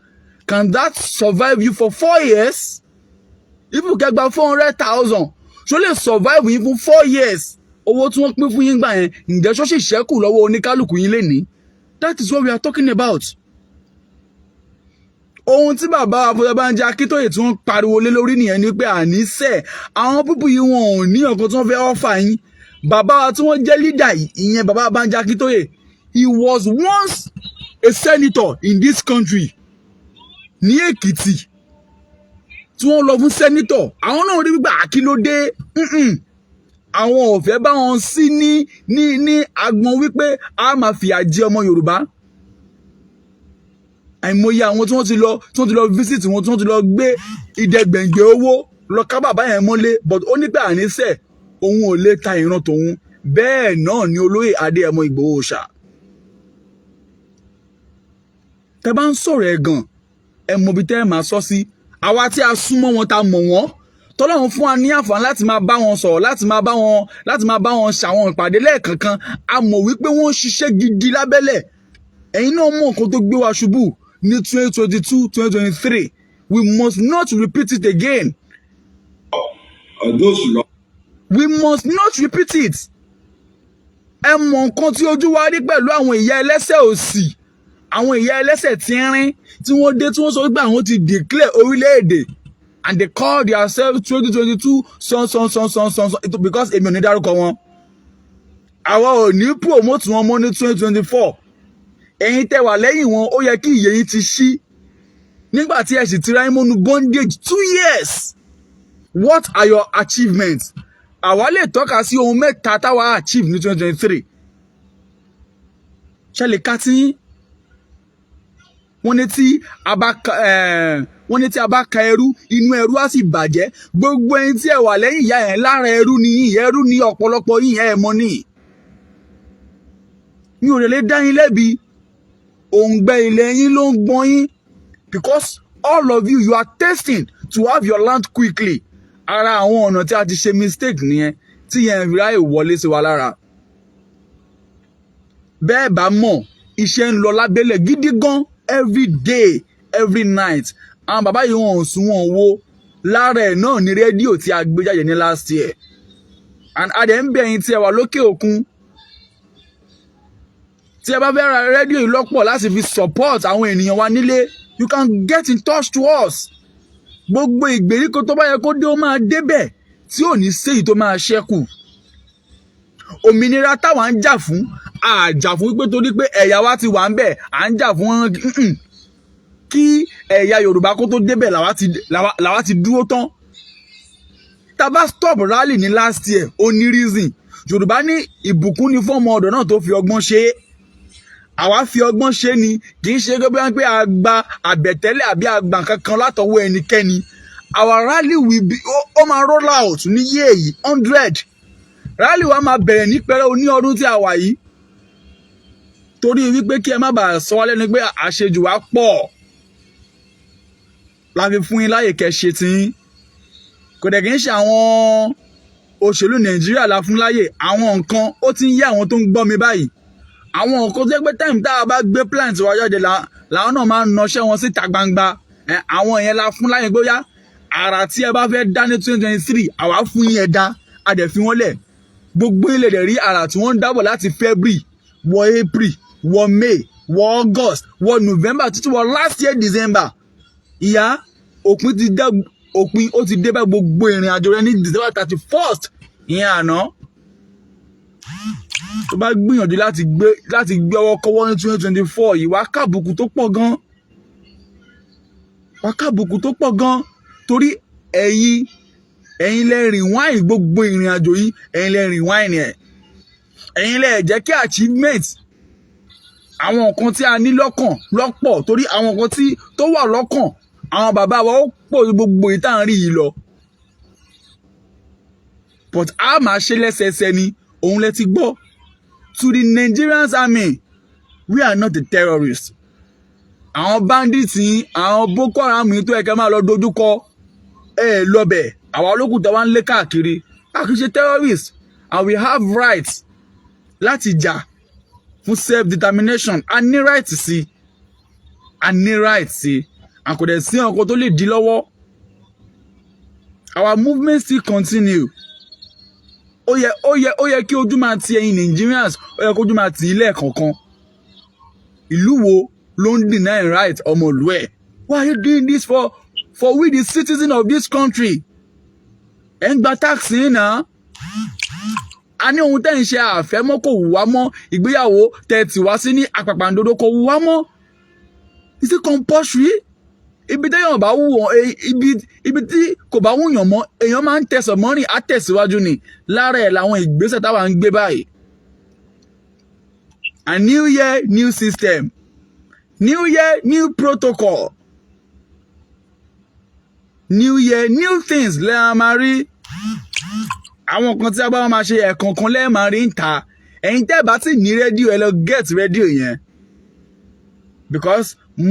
can that survive you for 4 years? If you get gba 400,000 ṣó lè survive yín fún 4 years owó tí wọ́n pín fún yín gbà yẹn ǹjẹ́ ṣó sì ṣẹ́kù lọ́wọ́ oníkálukú yín lénìí? That is what we are talking about. Ohun tí bàbá Afọlábánjí Akíntóyè tí wọ́n pariwo lé lórí nìyẹn ni pé àníṣe àwọn pípù yìí wọn ò ní ọ̀kan tí wọ́n fẹ́ ọ́fà yín bàbá wa tí wọ́n jẹ́ leader ìyẹn bàbá Afọlábánjí Akíntóyè he was once a senator in this country ní Èkìtì tí wọ́n lọ fún senator àwọn náà rí gbígbà àkílódé àwọn ò fẹ́ bá wọn sí ní agbọn wípé a máa fìyà jẹ ọmọ Yorùbá àìmọye àwọn tí wọ́n ti lọ visit wọn tí wọ́n ti lọ gbé ìdẹ́gbẹ̀ǹgbẹ̀ owó lọ ká bàbá yẹn mọ́lé but ó ní pé àníṣe òun ò lè ta ìran tòun bẹ́ẹ̀ náà ni olóyè Adéyẹmọ Ìgbòho ṣá tẹ́ bá ń sọ̀rọ̀ ẹ̀gàn ẹ mọ ibi tẹ́ ẹ máa sọ sí àwa tí a súnmọ́ wọn ta mọ̀ wọ́n tọ́lọ́run fún wa ní àǹfààní láti máa bá wọn sọ̀rọ̀ láti máa bá wọn ṣàwọn ìpàdé lẹ́ẹ̀kankan a mọ̀ wípé wọ́n ń ṣiṣẹ́ gidi lábẹ́lẹ̀ ẹ̀yin náà mọ̀ nǹkan tó gbé wa ṣubú ní 2022 2023 we must not repeat it again. We must not repeat it. ẹ mọ̀ nǹkan tí ojú wa rí pẹ̀lú àwọn ìyá ẹlẹ́sẹ̀ òsì àwọn ìyá ẹlẹ́sẹ̀ tínrín tí wọ́n dé tí wọ́n sọ pé àwọn ti declare orílẹ̀-èdè and they call themselves 2022 son because èmi ò ní dárúkọ wọn àwa ò ní promote wọn mọ́ ní 2024 ẹ̀yin tẹ́ wà lẹ́yìn wọn ó yẹ kí ìyè yín ti ṣí nígbà tí ẹ sì ti ráyìn mọ́nu bondage 2 years what are your achievements àwa lè tọ́ka sí ohun mẹ́ta táwa achieve ní 2023 ṣe lè ka tí wọ́n ní tí a bá ka ẹrú inú ẹrú á sì bàjẹ́ gbogbo ẹni tí ẹ wà lẹ́yìn ìyá yẹn lára ẹrú ni yín ẹrú ní ọ̀pọ̀lọpọ̀ yín ẹ mọ̀ ní. mi ò lè dá yín lẹ́bi òǹgbẹ ilẹ̀ yín ló ń gbọ́n yín because all of you are testing to have your land quickly ara àwọn ọ̀nà tí a ti ṣe mistake nìyẹn tí yẹn fi ráyè wọlé sí wa lára. bẹ́ẹ̀ bá mọ̀ iṣẹ́ ń lọ lábẹ́lẹ̀ gidi gan every day every night àwọn bàbá yìí wọn ò sún wọn wo lára ẹ̀ náà ní rédíò tí a gbé jáde ní last year and adẹ̀ ń bẹ̀ yín tí ẹ wà lókè òkun tí ẹ bá fẹ́ ra rédíò yìí lọ́pọ̀ láti fi support àwọn ènìyàn wa nílé you can get in touch to us gbogbo ìgbèríko tó bá yẹ kó dé ó máa débẹ̀ tí ò ní séyìí tó máa ṣẹ́kù òmìnira táwa ń jà fún àjà fún wípé torí pé ẹ̀yà wa ti wà ń bẹ̀ à ń jà fún kí ẹ̀yà Yorùbá kó tó débẹ̀ làwa ti dúró tán tá bá stop rally ní last year ó ní reason Yorùbá ní ìbùkún ni fọ́mọ ọ̀dọ̀ náà tó fi ọgbọ́n ṣe é àwa fi ọgbọ́n ṣe ni kì í ṣe pé a gba àbẹ̀tẹ́lẹ̀ àbí a gba nǹkan kan látọwọ́ ẹnikẹ́ni our rally will be ó máa roll out ní yé yìí 100 rally wa máa bẹ̀rẹ̀ ní pẹrẹ oní ọdún tí a wà yìí torí wípé kí ẹ má bàa sọ wá lẹ́nu pé àṣejù wa pọ̀ la fi fún yín láyè kẹ́ ṣe tí kò dẹ̀ kì í ṣe àwọn òṣèlú Nàìjíríà la fún láyè àwọn nǹkan ó ti ń yé àwọn tó ń gbọ́ mi báyìí àwọn nǹkan tó jẹ́ pé time tá a bá gbé plant wa jáde làwọn náà máa ń nọṣẹ́ wọn síta gbangba àwọn yẹn la fún láyè gbóyá àrà tí ẹ bá fẹ́ dá ní 2023 àwa fún yín ẹ dá a dẹ̀ fi wọ́n lẹ̀ gbogbo ilẹ̀ dẹ̀ rí àrà tí wọ́n ń dábọ̀ láti February wọ April wọ May wọ August wọ November títí wọ last year December ìyá òpin ó ti dé bá gbogbo ìrìn àjò rẹ ní December 31st ìyẹn àná tó bá gbìyànjú láti gbé ọwọ́ kọ́wọ́ ní 2024 yìí wá kábùkù tó pọ̀ gan torí ẹ̀yin lẹ rìn wáìn gbogbo ìrìn àjò yìí ẹ̀yin lẹ rìn wáìn ẹ̀ ẹ̀yin lẹ jẹ́ kí achievement àwọn nǹkan tí a ní lọ́kàn lọ́pọ̀ torí àwọn nǹkan tó wà lọ́kàn àwọn bàbá wa ó pọ̀ ju gbogbo ìtàn rí yìí lọ but a máa ṣe lẹ́sẹẹsẹ ni òun lẹ ti gbọ́ to the Nigerian army we are not the terrorists àwọn bandits yìí àwọn Boko Haram yìí tó yẹ kẹ́ máa lọ dojúkọ lọ́bẹ̀ àwa olókùn tó wá ń lé káàkiri a kì í ṣe terrorists and we have rights láti jà fún self determination a ní right sí and kò dẹ̀ sí ọkọ̀ tó lè dí lọ́wọ́ our movement still continue ó yẹ kí ojú máa ti ẹ̀yin Nigerians ó yẹ kí ojú máa ti ilé kankan ìlú wo ló ń deny right ọmọlú ẹ̀ why are you doing this for we the citizen of this country ẹ̀ ń gba tax yín náà a ní ohun tẹ́ ń ṣe àfẹ́mọ́ kò wù wá mọ́ ìgbéyàwó tẹ́ tì wá sí ní àpàpàǹdodo kò wù wá mọ́ is it compulsory ibi téèyàn bá wù wọ́n ibi tí kò bá wùyàn mọ́ èèyàn máa ń tẹ̀sọ̀ mọ́rìn á tẹ̀síwájú ni lára ẹ̀ làwọn ìgbésẹ̀ táwa ń gbé báyìí a new year new system new year new protocol new year new things lẹ́yìn máa rí àwọn kan tí a bá máa ṣe ẹ̀ẹ̀kọ̀ọ̀kan lẹ́yìn máa rí ń ta ẹ̀yin tẹ́ bá ti ní rédíò ẹ lọ get rédíò yẹn because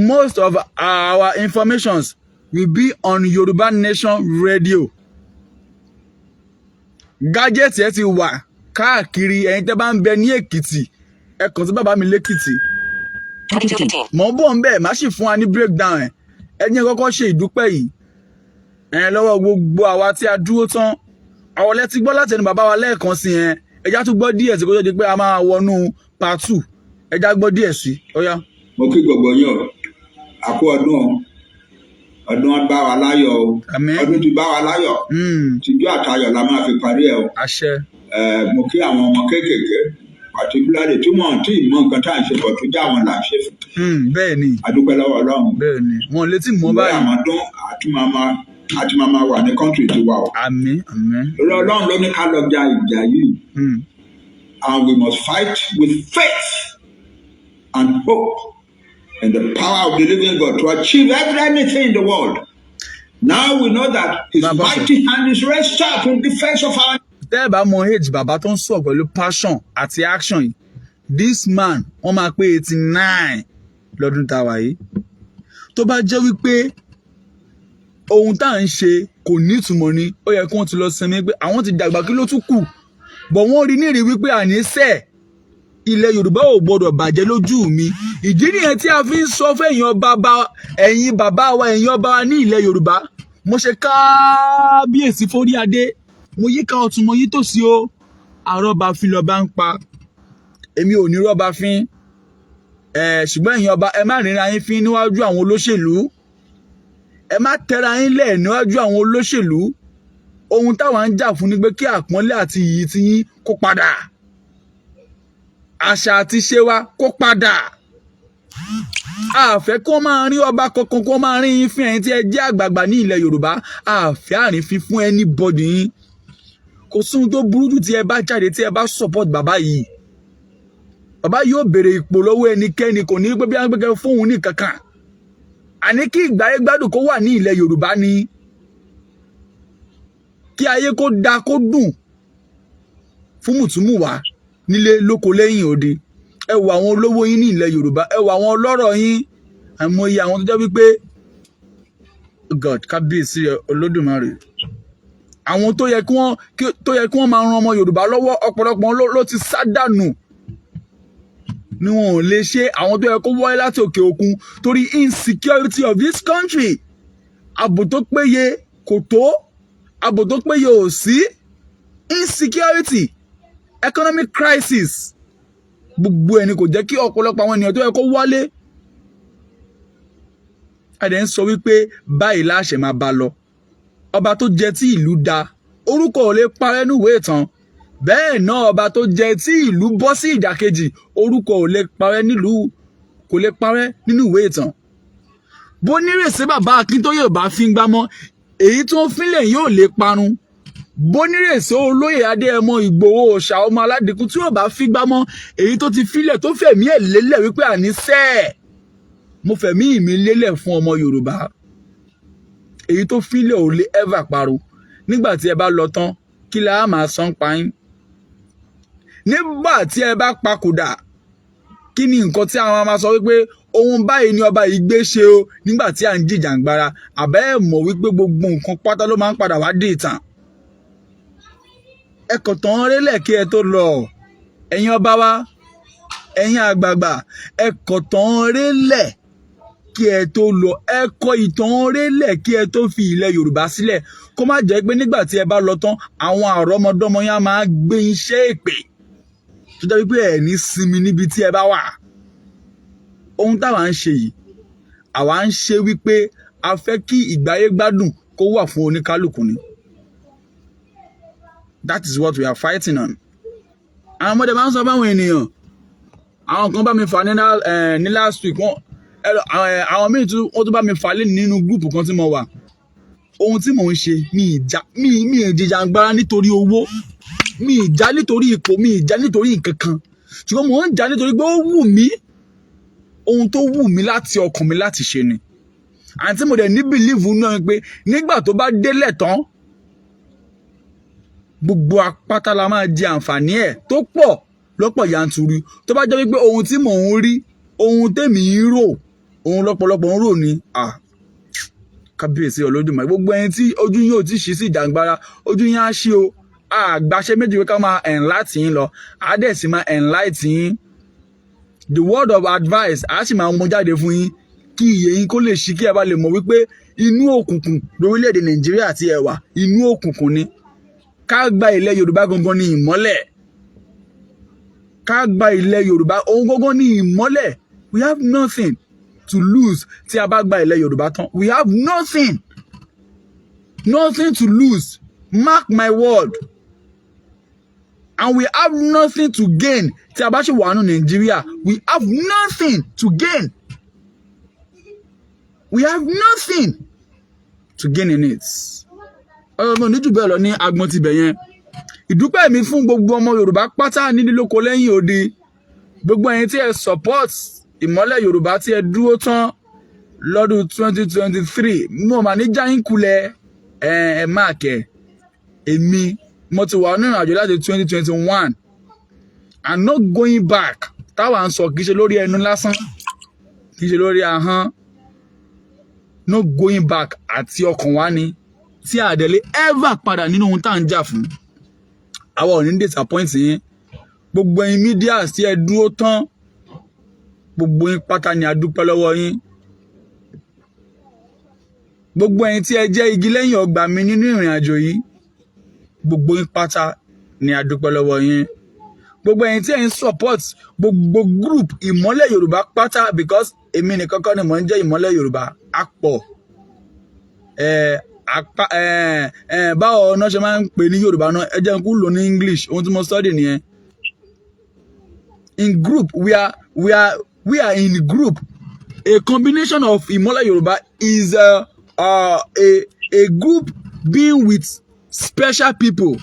most of our informations will be on Yoruba Nation Radio gadget ẹ ti wà káàkiri ẹ̀yin tẹ́ bá ń bẹ ní Èkìtì ẹ kàn sí bàbá mi lẹ́kìtì mọ̀ ń bọ̀ ń bẹ̀ má sì fún wa ní breakdown ẹ ní kọ́kọ́ ṣe ìdúpẹ́ yìí lọ́wọ́ gbogbo àwa tí a dúró tán àwọn lẹ ti gbọ́ láti ẹnu bàbá wa lẹ́ẹ̀kan sí ẹjá tún gbọ́ díẹ̀ sí kó tó di pé a máa wọnú part 2 ẹjá gbọ́ díẹ̀ sí ó yá. mo kí gbogbo yín o àkó ọdún bá wa láyọ̀ o ọdún ti bá wa láyọ̀ tìjú àtayọ̀ la máa fi parí ẹ̀ o. àṣẹ. mo kí àwọn ọmọ kéékèèké particularly tí wọ́n ti mọ nǹkan tá à ń ṣe pọ̀ tó já wọn là ń ṣe fún. bẹ́ẹ̀ ni. adúpẹ́ lọ́wọ́ Ọlọ́run. bẹ́ẹ̀ ni wọn létí mọ́ báyìí. ìwé àmọ́dún àti máa wà ní kọ́ńtì tiwa o. àmín àmín. Ọlọ́run ló ní ká lọ ja ìjà yìí. And we must fight with faith and hope in the power of the living God to achieve anything in the world. Now we know that his mighty hand is raised up in defense of our. Tẹ́ ẹ bá mọ age bàbá tó ń sọ pẹ̀lú passion àti action yìí this man wọ́n máa pé 89 lọ́dún tá a wà yìí tó bá jẹ́ wípé ohun tá à ń ṣe kò ní ìtumọ̀ ni ó yẹ kí wọ́n ti lọ sinmi pé àwọn ti dàgbà kí ló tún kù bọ̀ wọ́n rí ní ìrí wípé àníṣe ilẹ̀ Yorùbá ò gbọdọ̀ bàjẹ́ lójú mi ìdí nìyẹn tí a fi ń sọ fún ẹ̀yin bàbá wa ẹ̀yin ọba wa ní ilẹ̀ Yorùbá mo ṣe kábíyèsí forí adé mo yíká ọ̀tún mo yí tòsí o àrọ́bà fi lọ́ba ń pa èmi ò ní rọ́bà fín ṣùgbọ́n ẹ̀yin ọba ẹ má rìnra yín fín níwájú àwọn olóṣèlú ẹ má tẹra yín lẹ̀ níwájú àwọn olóṣèlú ohun táwa ń jà fún ni pé kí àpọ́nlé àti iyì ti yín kó padà àṣà àti ṣe wa kó padà àfẹ́ kó máa rí ọba kankan kó máa rí yín fún ẹ̀yin tí ẹ jẹ́ àgbààgbà ní ilẹ̀ Yorùbá àfẹ́ àrífín fún anybody yín kò sóhun tó burú jù tí ẹ bá jáde tí ẹ bá support bàbá yìí bàbá yóò béèrè ipò lọ́wọ́ ẹnikẹ́ni kò ní pé bí wọ́n gbẹ́gẹ́ fóun ní kankan àní kí ìgbáyé gbádùn kó wà ní ilẹ̀ Yorùbá ni kí ayé kó da kó dùn fún mùtúmùwà nílé lóko lẹ́yìn òde ẹ wo àwọn olówó yín ní ilẹ̀ Yorùbá ẹ wo àwọn ọlọ́rọ̀ yín àìmọye àwọn tó jẹ́ wípé God kábíyèsí Olódùmarè àwọn tó yẹ kí wọ́n máa ran ọmọ Yorùbá lọ́wọ́ ọ̀pọ̀lọpọ̀ ló ti sá dànù ni wọn ò lè ṣe àwọn tó yẹ kó wáyé láti òkè òkun torí insecurity of this country ààbò tó péye kò tó ààbò tó péye ò sí insecurity economic crisis gbogbo ẹni kò jẹ́ kí ọ̀pọ̀lọpọ̀ àwọn ènìyàn tó yẹ kó wálé adẹ̀ ń sọ wípé báyìí láṣẹ máa bá lọ ọba tó jẹ tí ìlú da orúkọ ò lè parẹ́ níwèé ìtàn bẹ́ẹ̀ náà ọba tó jẹ tí ìlú bọ́ sí ìdàkejì orúkọ ò lè parẹ́ nínú ìwé ìtàn bó nírèsé bàbá Akíntóyè ò bá fi ń gbámọ́ èyí tó ń fínlẹ̀ yóò lè parun bó nírèsé olóyè Adéyẹmọ Ìgbòho òòṣà ọmọ aládìkú tí ò bá fi gbámọ́ èyí tó ti fílẹ̀ tó fẹ̀mí ẹ̀ lélẹ̀ wípé àníṣe mo fẹ̀mí mi lélẹ̀ fún ọmọ Yorùbá èyí tó fílẹ̀ ò lè ever parun nígbà tí ẹ bá lọ tán kí la máa san pa yín nígbà tí ẹ bá papòdà kí ni nǹkan tí àwọn máa sọ wípé ohun báyìí ni ọba yìí gbé ṣe o nígbà tí à ń jìjàǹgbara àbẹ́ ẹ̀ mọ̀ wípé gbogbo nǹkan pátá ló máa ń padà wá dé ìtàn ẹ kò tán rélẹ̀ kí ẹ tó lọ ẹ̀yin ọba wa ẹ̀yin àgbààgbà ẹ kò tán rélẹ̀ kí ẹ tó lọ ẹ kọ ìtàn rélẹ̀ kí ẹ tó fi ilẹ̀ Yorùbá sílẹ̀ kó má jẹ́ pé nígbà tí ẹ bá lọ tán àwọn àrọ́mọdọ́mọ yẹn máa gbé iṣẹ́ èpè tó jẹ́ wípé ẹ̀ ní sinmi níbi tí ẹ bá wà ohun táwa ń ṣe yìí àwa ń ṣe wípé a fẹ́ kí ìgbáyé gbádùn kó wà fún oníkálùkù ni that is what we are fighting on. àwọn ọmọdé máa ń sọ fáwọn ènìyàn àwọn kan bá mi fà ní last week àwọn míì wọ́n tún bá mi fà lé nínú gúrùpù kan tí mo wà ohun tí mò ń ṣe mi ìjìjàngbara nítorí owó mi ìjà nítorí ipò mi ìjà nítorí nǹkan kan ṣùgbọ́n mò ń jà nítorí pé ó wù mí ohun tó wù mí láti ọkàn mi láti ṣe ni àǹtí mo dẹ̀ ní bìlíìfù náà pé nígbà tó bá délẹ̀ tán gbogbo apáta la máa jẹ àǹfààní ẹ̀ tó pọ̀ lọ́pọ̀ yanturu tó bá jẹ́ wípé ohun tí mò ń rí ohun tèmi ń rò ohun lọ́pọ̀lọpọ̀ ń rò ní kábíyèsí Olódùmarè gbogbo ẹni tí ojú yín ò ti ṣí sí ìjàngbara ojú yín á ṣí o àgbàṣe méjì pé ká máa enlighten yín lọ àádẹ́ sì máa enlighten yín the word of advice á sì máa mú jáde fún yín kí iye yín kó lè ṣí kí ẹ bá lè mọ̀ wípé inú òkùnkùn lórílẹ̀‐èdè Nàìjíríà tí ẹ wà inú òkùnkùn ni ká gba ilẹ̀ Yorùbá gangan ní ìmọ́lẹ̀ ká gba ilẹ̀ Yorùbá ohun gangan ní ìmọ́lẹ̀ we have nothing to lose tí a bá gba ilẹ̀ Yorùbá tán we have nothing to lose mark my word and we have nothing to gain tí a bá ṣe wà nù Nàìjíríà we have nothing to gain we have nothing to gain in it. ọmọ oníjù bẹ́ẹ̀ lọ ní agbọn tibẹ̀ yẹn ìdúpẹ́ mi fún gbogbo ọmọ Yorùbá pátá nídìílóko lẹ́yìn odi gbogbo ẹ̀yin tí ẹ support ìmọ́lẹ̀ Yorùbá tí ẹ dúró tán lọ́dún 2023 mo mà ní jáyín kulẹ̀ ẹ máa kẹ̀ èmi mo ti wà nínú àjò láti 2021 and not going back táwa ń sọ kì í ṣe lórí ẹnu lásán kì í ṣe lórí ahọ́n no going back àti ọkàn wa ni tí àdẹ̀lé ever padà nínú ohun tá à ń jà fún àwa ò ní disappoint yín gbogbo ẹ̀yin media tí ẹ dúró tán gbogbo yín pátá ni a dúpẹ́ lọ́wọ́ yín gbogbo ẹ̀yin tí ẹ jẹ́ igi lẹ́yìn ọgbà mi nínú ìrìn àjò yìí gbogbo yín pátá ni a dúpẹ́ lọ́wọ́ yín gbogbo ẹ̀yin tí ẹ ń support gbogbo group ìmọ́lẹ̀ Yorùbá pátá because èmi nìkan kọ́ ni mò ń jẹ́ ìmọ́lẹ̀ Yorùbá àpọ̀ báwo náà ṣe máa ń pè ní Yorùbá náà ẹ jẹ́ n kú lò ní English ohun tí mo study nìyẹn in group we are in group a combination of ìmọ́lẹ̀ Yorùbá is a group being with special people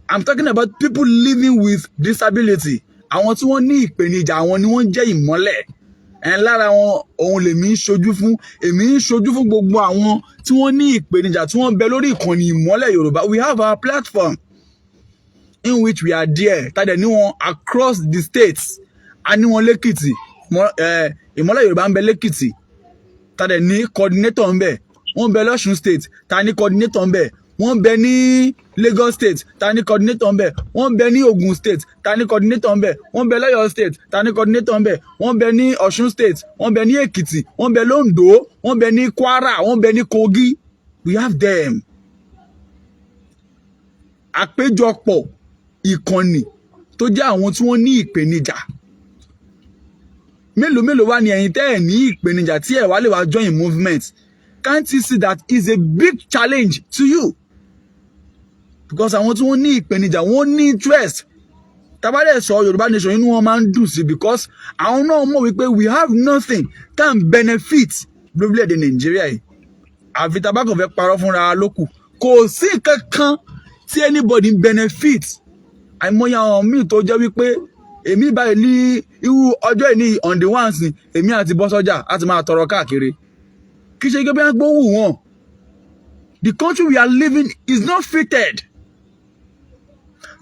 I'm talking about people living with disability àwọn tí wọ́n ní ìpèníjà àwọn ni wọ́n jẹ́ ìmọ́lẹ̀ lára wọn òun lèmi ń ṣojú fún èmi ń ṣojú fún gbogbo àwọn tí wọ́n ní ìpèníjà tí wọ́n bẹ lórí ìkànnì ìmọ́lẹ̀ Yorùbá we have our platform in which we are there tàdé ní wọn across the states a ní wọn lẹ́kìtì ìmọ́lẹ̀ Yorùbá ń bẹ lẹ́kìtì tàdé ní coordinator ń bẹ wọ́n bẹ lọ́ṣun state ta ní coordinator ń bẹ wọ́n bẹ ní Lagos state ta ní coordinator ń bẹ wọ́n bẹ ní Ogun state ta ní coordinator ń bẹ wọ́n bẹ lọ́yọ̀ state ta ní coordinator ń bẹ wọ́n bẹ ní Ọ̀ṣun state wọ́n bẹ ní Èkìtì wọ́n bẹ l'Ondo wọ́n bẹ ní Kwara wọ́n bẹ ní Kogi we have them. àpéjọpọ̀ ìkànnì tó jẹ́ àwọn tí wọ́n ní ìpèníjà mélòó wá ní ẹ̀yin tẹ́ ẹ̀ ní ìpèníjà tí ẹ̀ wá lè wá join movement can't you see that is a big challenge to you because àwọn tí wọ́n ní ìpèníjà wọ́n ní interest tabadẹ sọ Yorùbá nation inú wọn máa ń dùn sí because àwọn náà mọ̀ wípé we have nothing can benefit lórílẹ̀‐èdè Nàìjíríà yìí àfi tabakọ̀ fẹ́ parọ́ fúnra lókù kò sí kankan tí anybody benefit àìmọye àwọn míì tó jẹ́ wípé èmi báyìí ní irú ọjọ́ ìní on the ones ni èmi àti bọ́ sọ́jà láti máa tọrọ káàkiri kì í ṣe gẹ́gẹ́ bí wọ́n gbówó wọn. The country we are living is not fitted.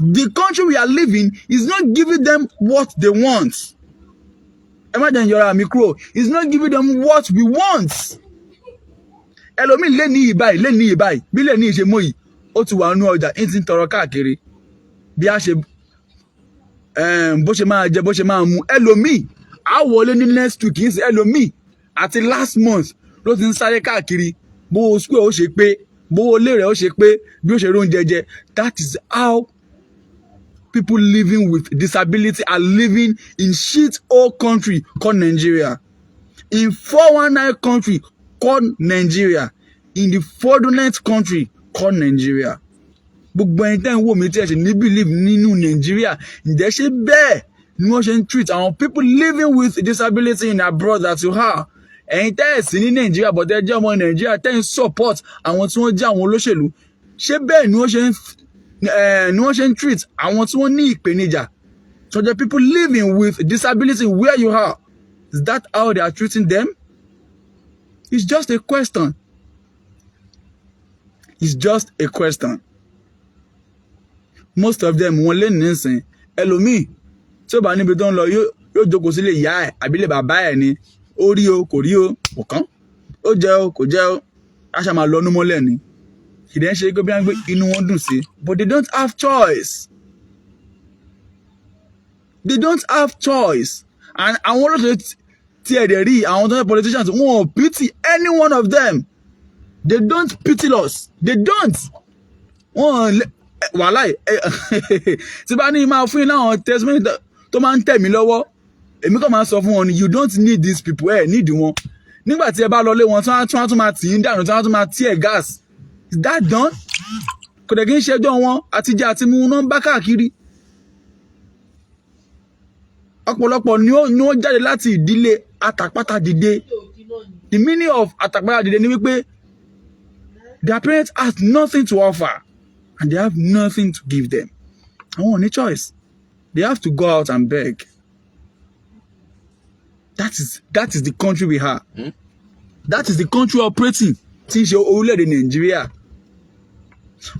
The country we are living is not giving them what they want. Imagine your micro is not giving them what we want. Ẹlòmíì lé ní ìbáyìí bí lè ní ìṣe mọ́ yìí ó ti wà nínú ọjà ń ti ń tọrọ káàkiri bí a ṣe bó ṣe máa jẹ bó ṣe máa mu. Ẹlòmíì á wọlé ní next week kì í ṣe ẹlòmíì àti last month ló ti ń sáré káàkiri bó school ó ṣe pé bó ilé rẹ̀ ó ṣe pé bí ó ṣe róúnjẹ jẹ. That is how people living with disability are living in shit hole country called Nigeria. In 419 country called Nigeria. In the fraudulent country called Nigeria. Gbogbo ẹni tẹ́ ń wò mí tí ẹ ṣe ní believe nínú Nigeria. Ǹjẹ́ ṣé bẹ́ẹ̀ ni wọ́n ṣe ń treat àwọn people living with disability in abroad that you are? Ẹ̀yin tẹ́ ẹ̀ sí ní Nigeria but ẹ jẹ́ ọmọ Nigeria tẹ́ ń support àwọn tí wọ́n jẹ́ àwọn olóṣèlú. Ṣé bẹ́ẹ̀ ni wọ́n ṣe ń treat àwọn tí wọ́n ní ìpèníjà? So the people living with disability where you are, is that how they are treating them? It's just a question. It's just a question. Most of them wọ́n lé nísìn ẹlòmíì tí ó bá níbi tó ń lọ yóò jókòó sílé ìyá ẹ̀ àbílẹ̀ bàbá ẹ̀ ni ó rí o kò rí o kò kán ó jẹ́ o kò jẹ́ o aṣá máa lọ́nu mọ́lẹ̀ ni kìdẹ́ ń ṣe pé bí wọ́n gbé inú wọn dùn sí but they don't have choice. They don't have choice. And àwọn olóṣèlú tí ẹ̀dẹ̀ rí àwọn tó ń politicians wọn ò pity any one of them. They don't pity us. They don't. Wàhálà tí bá ní máa fún yín láwọn testimony tó máa ń tẹ̀ mí lọ́wọ́ èmi kàn máa sọ fún wọn ni you don't need these people need wọn nígbà tí ẹ bá lọ lé wọn tí wọ́n tún máa tì í dànù tí wọ́n tún máa tear gas. Is that done? Kò dẹ̀ kí ń ṣẹjọ́ wọn àtijọ́ àti mú un bá káàkiri. Ọ̀pọ̀lọpọ̀ ni ó jáde láti ìdílé àtàpátá dìde. The meaning of àtàpátá dìde ni wípé their parents have nothing to offer and they have nothing to give them. Àwọn ò ní choice. They have to go out and beg. That is the country we are. That is the country operating tí ń ṣe orílẹ̀-èdè Nàìjíríà.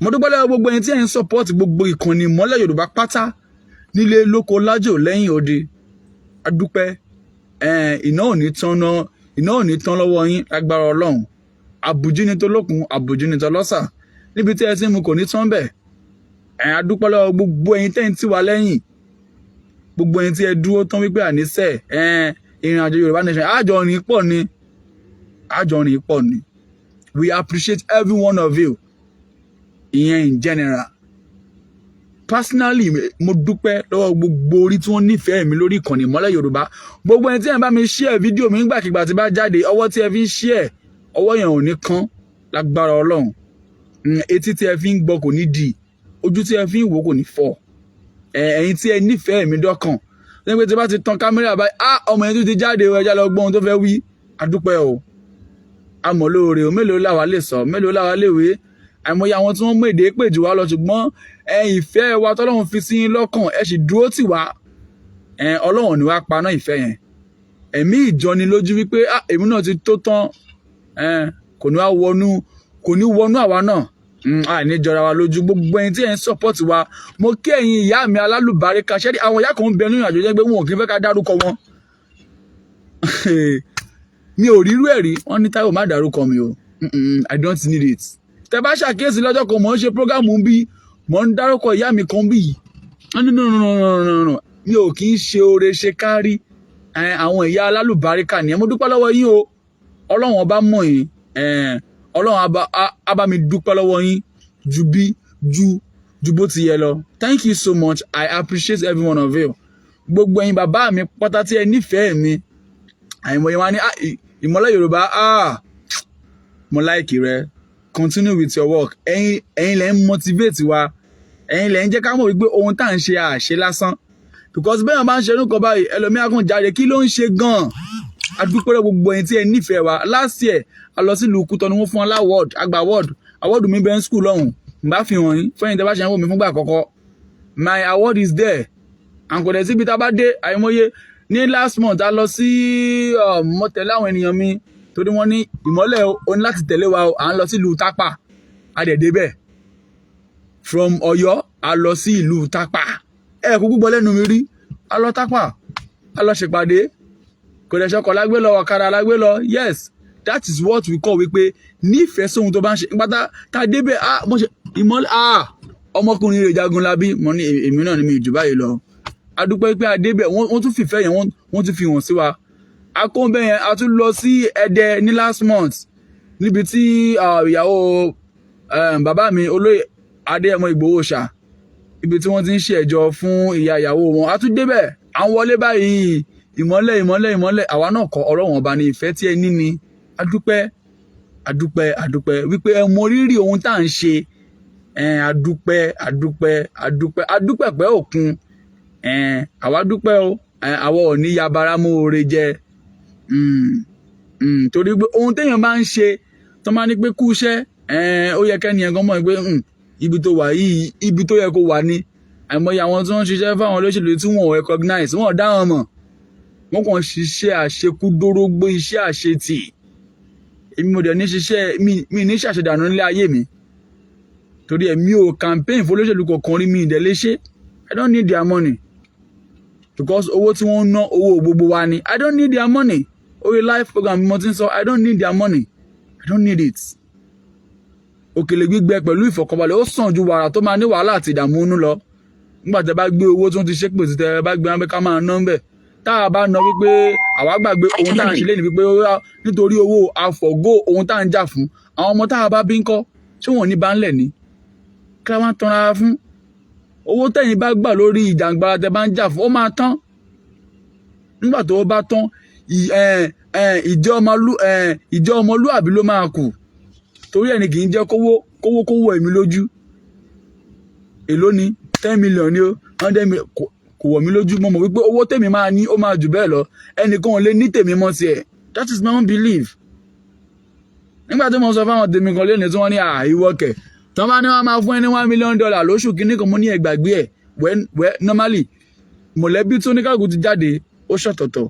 Mo dúpẹ́ lọ́wọ́ gbogbo ẹni tí ẹ̀ ń support gbogbo ìkànnì ìmọ́lẹ̀ Yorùbá pátá nílé lóko lájò lẹ́yìn odi. A dúpẹ́ iná ò ní tán lọ́wọ́ yín lágbára Ọlọ́run. Àbùjí ni tolókun àbùjí ni tọlọ́sà níbi tí ẹ ti mú kò ní tán bẹ́ẹ̀. A dúpẹ́ lọ́wọ́ gbogbo ẹ̀yin tẹ́ ń tì wá lẹ́yìn. Gbogbo ẹ̀yin tí ẹ dúró tán wípé àníṣe ìrìn àjò Yorùbá nation àjọrin pọ̀ ni. We appreciate every one of you in general. Personally mo dúpẹ́ lọ́wọ́ gbogbo orí tí wọ́n nífẹ̀ẹ́ mi lórí ìkànnì ìmọ́lẹ̀ Yorùbá. Gbogbo ẹni tí ẹ bá mi share fídíò mi nígbàkigbà tí bá jáde ọwọ́ tí ẹ fi ń share ọwọ́ yẹn ò ní kán lágbára Ọlọ́run. Etí tí ẹ fi ń gbọ́ kò ní di ojú tí ẹ fi ń wò kò ní fọ́. Ẹ̀yin tí ẹ nífẹ̀ẹ́ mi dọ́kàn lẹ́yìn pé tí bá ti tan kámẹ́rà báyìí ọmọ yẹn tó ti jáde ẹja lọ gbọ́ ohun tó fẹ́ wí. A dúpẹ́ o àmọ́ lóore o mélòó làwa lè sọ mélòó làwa lè wé àìmọye àwọn tí wọ́n mú èdè pè jù wá lọ ṣùgbọ́n ìfẹ́ wa tọ́lọ́run fi sí lọ́kàn ẹ sì dúró tì wá Ọlọ́run ni wá paná ìfẹ́ yẹn. Ẹ̀mí ìjọni lójú wípé èmi náà ti tó tán kò ní wọnú àwa náà àìní jọra wa lójú. Gbogbo ẹni tí ẹ ń support wa mo kí ẹ̀yin ìyá mi alálùbáríkà ṣẹ́rí àwọn ìyá kan ń bẹ nínú àjò jẹ́ pé wọn ò kí ń fẹ́ ká dárúkọ wọn. Mi ò rírú ẹ̀ rí wọ́n ní Táíwò má dárúkọ mi o. I don't need it. Tẹ bá ṣàkíyèsí lọ́jọ́ kan mò ń ṣe prógámù bí mò ń dárúkọ ìyá mi kan bí yìí. No. Mi ò kì í ṣe oore ṣe kárí. Àwọn ìyá alálùbáríkà nìyẹn mo dúpẹ́ lọ́wọ́ yín o. Ọlọ́run ọba mọ̀ yín. Ọlọ́run á bá mi dúpẹ́ lọ́wọ́ yín ju bó ti yẹ lọ. Thank you so much. I appreciate every one of you. Gbogbo ẹ̀yin bàbá mi pátá tí ẹ nífẹ̀ẹ́ mi. Àìmọye wa ní ìmọ́lẹ̀ Yorùbá mo like rẹ. Continue with your work. Ẹ̀yin lẹ ń motivate wa. Ẹ̀yin lẹ ń jẹ́ ká mọ̀ wípé ohun tá à ń ṣe àṣe lásán. Because bẹ́ẹ̀ bá ń ṣe nǹkan báyìí ẹlòmíà kan jáde kí ló ń ṣe gan-an. A dúpẹ́ lọ́wọ́ gbogbo ẹ̀yin tí ẹ nífẹ̀ẹ́ wa. Last year a lọ sí ìlú Kútọ́nù wọ́n fún wa àgbà award mi bẹ́ẹ̀ ń school lọ́hùn. N bá fi hàn yín fẹ́yìn tẹ́ bá ṣe ń wò mí fúngbà àkọ́kọ́. My award is there. Àǹkọ̀dẹ̀ síbi tá a bá dé àìmọye ní last month a lọ sí mọ̀tẹ́lẹ̀ àwọn ènìyàn mi torí wọ́n ní ìmọ́lẹ̀ o ní láti tẹ̀lé wa o à ń lọ sí ìlú Tápà a dẹ̀ débẹ̀ from Ọ̀yọ́ a lọ sí ìlú Tápà kúkú gbọ́ lẹ́nu mi rí a lọ Tápà a lọ ṣèpàdé kò dẹ̀ ṣọkọ̀ lágbé lọ ọ̀kadà lágbé lọ yes that is what we call wípé nífẹ̀ẹ́ sóhun tó bá ń ṣe nígbà tá a débẹ̀ mo ṣe ìmọ́lẹ̀ ọmọkùnrin rẹ̀ jagun labí mo ní èmi náà ni mi jù báyìí lọ a dúpẹ́ pé a débẹ̀ wọ́n tún fìfẹ́ yẹn wọ́n tún fi hàn sí wa akóńbẹ́ yẹn a tún lọ sí Ẹdẹ ní last month níbi tí ìyàwó bàbá mi olóyè Adéyẹmọ Ìgbòho ṣá ibi tí wọ́n ti ń ṣe ẹjọ́ fún ìyàwó wọn a tún débẹ̀ à ń wọlé báyìí ìmọ́lẹ̀ àwa náà kọ ọ̀rọ̀ wọn bá ní ìfẹ́ tí ẹ ní ni adúpẹ́ wípé ẹ mọ rírì ohun tá à ń ṣe adúpẹ́ pẹ́ òkun àwa dúpẹ́ o àwa ò ní yabara mú oore jẹ torí pé ohun téèyàn máa ń ṣe tó máa ní pé kú iṣẹ́ ó yẹ kẹ́ni ẹ̀gán mọ̀ pé ibi tó wà yìí ibi tó yẹ kó wà ní àìmọye àwọn tí wọ́n ń ṣiṣẹ́ fáwọn olóṣèlú tí wọ́n ò recognize wọ́n dá wọn mọ̀ wọ́n kàn ṣiṣẹ́ àṣekúdórógbó iṣẹ́ àṣetì èmi mo dẹ̀ ní ṣiṣẹ́ mi ní ṣàṣedànù nílé ayé mi torí mi ò campaign fún olóṣèlú kankan rí mi ìdẹ̀ lè ṣe I don't need their money because owó tí wọ́n ń ná owó gbogbo wa ni I don't need their money orí live program mo ti ń sọ I don't need their money I don't need it òkèlè gbígbẹ pẹ̀lú ìfọ̀kànbalẹ̀ ó sàn ju wàrà tó máa ní wàhálà àti ìdààmú inú lọ nígbà tẹ́ bá gbé owó tó ń ti ṣépè sí tẹ́ bá gbé wọn pé ká máa ná ń bẹ̀ tá a bá ná wípé àwa gbàgbé ohun tá à ń ṣe léni wípé nítorí owó àfọ̀gó ohun tá à ń jà fún àwọn ọmọ tá a bá bí ń kọ́ ṣé wọn ò ní bá ń lẹ̀ ní kí la máa tanra fún owó tẹ̀yìn bá gbà lórí ìjàngbara tẹ́ bá ń jà fún ó máa tán nígbà tó bá tán ìjọ ọmọlúàbí ló máa kù torí ẹni kì í jẹ́ kówó ẹ̀mí lójú èló ni 10 million ni ó 100 million kò wọ̀ mí lójú mo mọ̀ wípé owó tèmi máa ní ó máa jù bẹ́ẹ̀ lọ ẹnìkan ò lè ní tèmi mọ́ tiẹ̀ that is my own belief nígbà tí mo sọ fáwọn tèmi kan lẹ́nu tí wọ́n ní ìwọ́kẹ̀ tí wọ́n bá ní wọ́n máa fún ẹni $1 million lóṣù kìíní kan mo ní ẹgbàgbé ẹ̀ wẹ́ normally mọ̀lẹ́bí tó oníkàgùn ti jáde ó ṣọ̀tọ̀tọ̀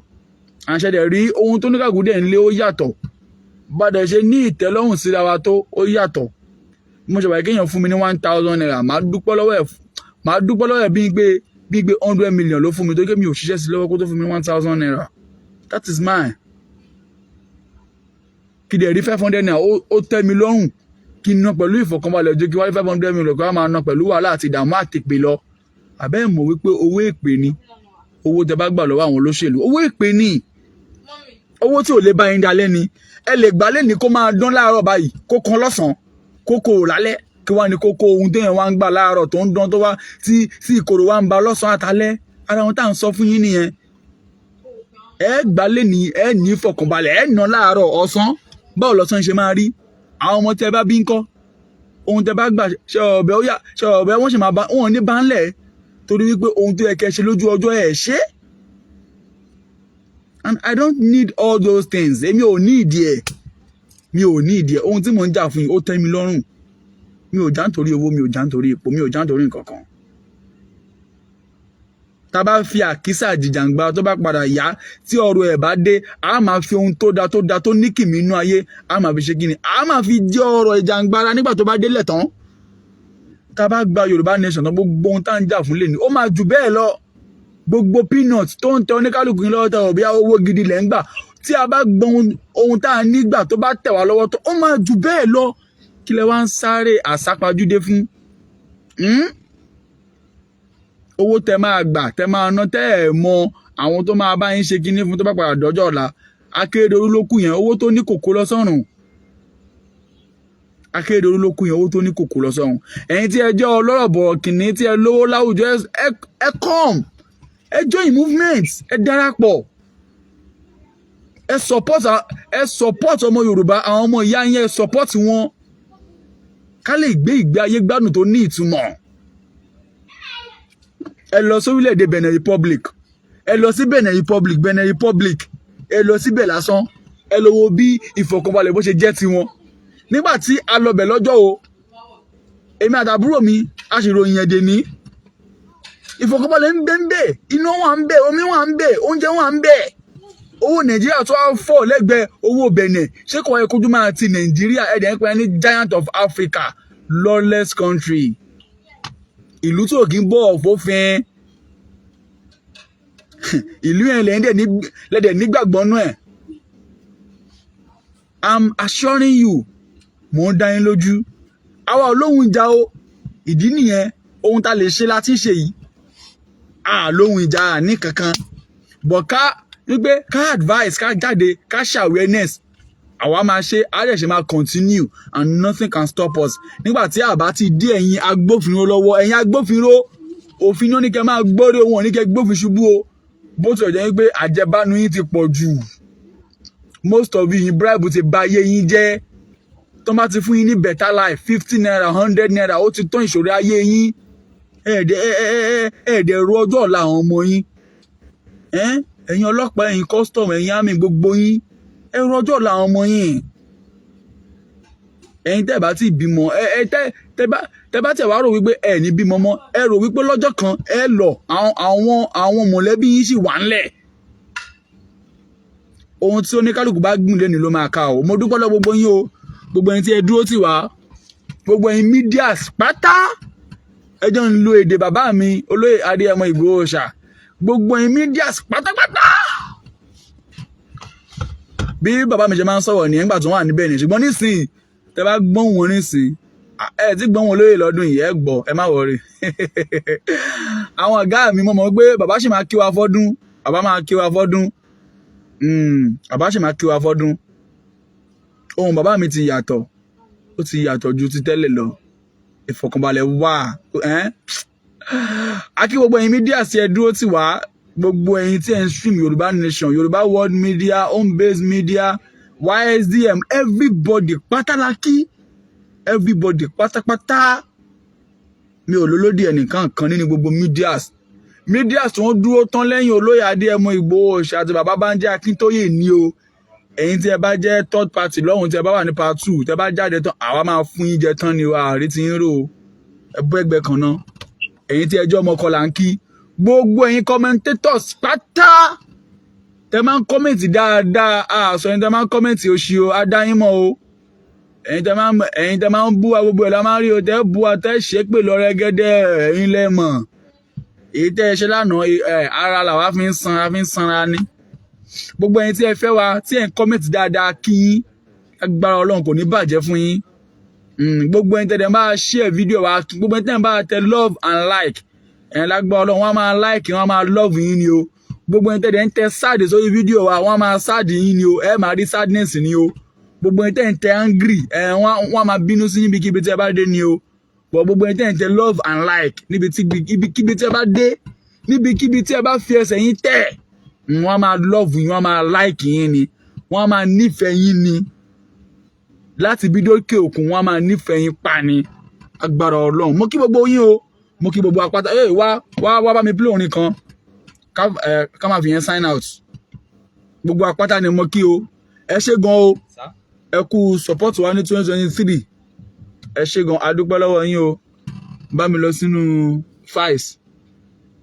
àṣẹdẹ̀ rí ohun tó oníkàgùn dẹ̀ ń lé ó yàtọ̀ bàdẹ̀ ṣe ní ìtẹ́lọ́rùn síra wa tó ó yàtọ̀ mo ṣe wáyé kéèyàn fún mi ní 1,000 naira máa dúpẹ́ lọ́wọ́ ẹ̀ bíi pé 100 million ló fún mi tó ké mi ò ṣiṣẹ́ sí lọ́wọ́ kó tó fún mi 1,000 naira that is mine kí dẹ̀ rí 500 naira ó tẹ́ mi lọ́rùn kí n ná pẹ̀lú ìfọ̀kànbalẹ̀ ojú kí wá rí 500 million kí wá máa ná pẹ̀lú wàhálà àti ìdààmú àtìpé lọ àbẹ́ mọ̀ wípé owó èpè ni owó tẹ bá gbà lọ́wọ́ àwọn olóṣèlú owó èpè ni owó tí ò lè bá yín dalẹ́ ni ẹ lè gbà lẹ́ni kó máa dán láàárọ̀ báyìí kó kan lọ́sàn-án kó kò lálẹ́ kí wá ní kókó ohun téèyàn wá ń gbà láàárọ̀ tó ń dán tó wá tí ìkorò wá ń ba lọ́sàn-án àtàlẹ́ ara wọn tá à ń sọ fún yín nìyẹn ẹ gbà lẹ́ni ẹ ní ìfọ̀kànbalẹ̀ ẹ ná láàárọ̀ ọ̀sán báwo lọ́sàn ṣe máa rí àwọn ọmọ tẹ bá bí ń kọ́ ohun tẹ bá gbà ṣe ọ̀bẹ wọ́n ṣe máa bá wọn ní bá ń lẹ̀ torí wípé ohun tó yẹ kẹ́ ṣe lójú ọjọ́ ẹ̀ ṣe and I don't need all those things èmi ò ní ìdí ẹ̀ ohun tí mò ń jà fún yín ó tẹ́ mi lọ́rùn mi ò já nítorí owó mi ò já nítorí ipò mi ò já nítorí nǹkan kan tá a bá fi àkísà jìjàngbara tó bá padà yá tí ọrọ̀ ẹ̀ bá dé a máa fi ohun tó da tó ní kìmí inú ayé a máa fi ṣe kíni a máa fi jẹ́ ọrọ̀ ìjàngbara nígbà tó bá délẹ̀ tán tá a bá gba Yorùbá nation tán gbogbo ohun tá à ń jà fún lẹ́nu ó máa jù bẹ́ẹ̀ lọ gbogbo peanut tó ń tẹ oníkálukú yín lọ́wọ́ tẹ ọ̀bí owó gidi lẹ́ ń gbà tí a bá gbọ́n ohun tá a nígbà tó bá tẹ̀ wá lọ́wọ́ tó ó máa jù bẹ́ẹ̀ lọ kí lẹ wá ń sáré àsápajúdé fún owó tẹ máa gbà tẹ máa ná tẹ ẹ mọ àwọn tó máa bá yín ṣe kinní fún tó bá padà dọ́jọ́ ọ̀la Akérédolú ló kù yẹn owó tó ní kòkó lọ́sọ̀rùn Akérédolú ló kù yẹn owó tó ní kòkó lọ́sọ̀rùn ẹ̀yin tí ẹ jẹ́ ọlọ́rọ̀ bọ̀ kìnní tí ẹ lówó láwùjọ ẹ come ẹ join movement ẹ darapọ̀ ẹ support ọmọ Yorùbá àwọn ọmọ ìyá yẹn ẹ support wọn ká lè gbé ìgbé ayé gbádùn tó ní ìtumọ̀ ẹ lọ sórílẹ̀-èdè Benin Republic ẹ lọ sí Benin Republic ẹ lọ síbẹ̀ lásán ẹ lọ wo bí ìfọ̀kànbalẹ̀ bó ṣe jẹ́ tiwọn nígbà tí a lọ bẹ̀ lọ́jọ́ o èmi àtàbúrò mi a sì ròyìn ẹ̀dẹ̀ ní ìfọ̀kànbalẹ̀ ń bẹ iná wà ń bẹ omi wà ń bẹ oúnjẹ wà ń bẹ owó Nàìjíríà tó wá fọ́ lẹ́gbẹ̀ẹ́ owó Benin ṣé kò wáyé kójú máa ti Nàìjíríà ẹ̀dẹ̀ ń pẹ́ ní giant of Africa lawless country ìlú tí ò kí ń bọ̀ fófin ìlú yẹn lẹ́dẹ̀ nígbàgbọ́ nú ẹ̀. I'm assuring you mò ń dá yín lójú àwa olóhùn ìjà o ìdí nìyẹn ohun tá a lè ṣe láti ṣe yìí lóhùn ìjà ní kankan but wípé ká advice ká jáde ká ṣe awareness àwa máa ṣe àrẹ̀ṣẹ̀ máa continue and nothing can stop us nígbà tí àbá ti dé ẹ̀yin agbófinró lọ́wọ́ ẹ̀yin agbófinró òfin náà ní kẹ́ máa gbórí ohun ò ní kẹ́ gbófin ṣubú o bó ti ọ̀jẹ̀ wípé àjẹbánu yín ti pọ̀ jù most of you bribe ti bà ayé yín jẹ́ tó bá ti fún yín ní better life 50 naira 100 naira ó ti tán ìṣòro ayé yín ẹ̀ẹ́dẹ̀ ro ọjọ́ ọ̀la àwọn ọmọ yín ẹ̀yin ọlọ́pàá ẹ̀yin custom ẹ̀yin army gbogbo yín ẹ ro ọjọ́ ọ̀la àwọn ọmọ yín ẹ̀yin tẹ́ bá ti bímọ tẹ́ bá tẹ̀ wá rò wípé ẹ̀ ní bímọ mọ́ ẹ rò wípé lọ́jọ́ kan ẹ lọ àwọn mọ̀lẹ́bí yín sì wà ńlẹ̀ ohun tí oníkálukú bá gùn lẹ́nu ló máa ka o mo dúpẹ́ lọ gbogbo yín o gbogbo ẹ̀yin tí ẹ dúró tì wá gbogbo ẹ̀yin mídíàs pátá ẹjọ́ ń lo èdè bàbá mi olóyè Adéyẹmọ Ìgbòho ṣá gbogbo ẹ̀yin mídíàs pátápátá bí bàbá mi ṣe máa ń sọ̀rọ̀ ní ẹgbà tó wà níbẹ̀ ni ṣùgbọ́n nísìnyí tẹ́ bá gbọ́n wọn nísìnyí tí gbọ́n wọn olóyè lọ́dún yìí ẹ gbọ́ ẹ má wọrí àwọn ọ̀gá mi mọ̀ pé bàbá ṣì máa kí wa fọ́dún bàbá máa kí wa fọ́dún bàbá ṣì máa kí wa fọ́dún ohun bàbá mi ti yàtọ̀ ó ti yàtọ̀ ju ti tẹ́lẹ̀ lọ ìfọ̀kànbalẹ̀ wà akí gbogbo ẹ̀yin mídíà sí ẹ dúró tì wá gbogbo ẹ̀yin tí ẹ ń stream Yorùbá Nation Yorùbá World Media Home Based Media YSDM everybody pátálákì everybody pátápátá mi ò lólódì ẹnìkan kan nínú gbogbo mídíàs tó ń dúró tán lẹ́yìn olóyè Adéyẹmọ Ìgbòho ṣá àti bàbá Bánjí Akíntóyè ní o ẹ̀yin tí ẹ bá jẹ́ third party lọ́hùn tí ẹ bá wà ní part 2 tẹ bá jáde tán àwa máa fún yín jẹ tán ni àárí ti ń rò ẹbú ẹgbẹ́ kan náà ẹ̀yin tí ẹjọ́ ọmọ kọlà ń kí gbogbo ẹ̀yin commentators pátá tẹ máa ń kọ́mẹ̀ntì dáadáa àṣọ ẹ̀yin tẹ máa ń kọ́mẹ̀ntì òṣì o adáyín mọ́ o ẹ̀yin tẹ máa ń bú wa gbogbo ẹ̀ la máa ń rí o tẹ bú wa tẹ ṣépè lọ rẹ́gẹ́dẹ́ ẹ̀yin lẹ́mọ̀ èyí tẹ ẹ ṣe lánàá ara làwa fi ń sanra ni gbogbo ẹ̀yin tí ẹ fẹ́ wa tí ẹ ń kọ́mẹ̀tì dáadáa kí yín agbára Ọlọ́run kò ní bàjẹ́ fún yín gbogbo ẹ̀yin tẹ̀dẹ̀ máa share fídíò wa gbogbo ẹ̀yin tẹ̀dẹ̀ máa tẹ love and like ẹ̀yin lágbára Ọlọ́run wọ́n máa like wọ́n máa love yín ni o gbogbo ẹ̀yin tẹ̀dẹ̀ ń tẹ sad sórí fídíò wa wọ́n máa sad yín ni o ẹ máa rí sadness ni o gbogbo ẹ̀yin tẹ̀dẹ̀ ń tẹ angry wọ́n máa bínú sí níbikíbi tí ẹ bá dé ni o gbogbo ẹ̀yin tẹ̀dẹ̀ ń tẹ love and like níbikíbi tí ẹ bá dé níbikíbi tí ẹ bá fi ẹsẹ̀ yín tẹ̀ wọ́n máa love yín wọ́n máa like yín ni wọ́n máa nífẹ̀ẹ́ yín ni láti bí dókè òkun wọ́n máa nífẹ̀ẹ́ yín pa ni agbára Ọlọ́run mo kí gbogbo yín o mo kí gbogbo apáta wá bá mi play orin kan ká máa fi yẹn sign out gbogbo apáta ni mo kí o ẹ ṣé gan o ẹ kú support wa ní 2023 ẹ ṣé gan adúpẹ́ lọ́wọ́ yín o bá mi lọ sínú files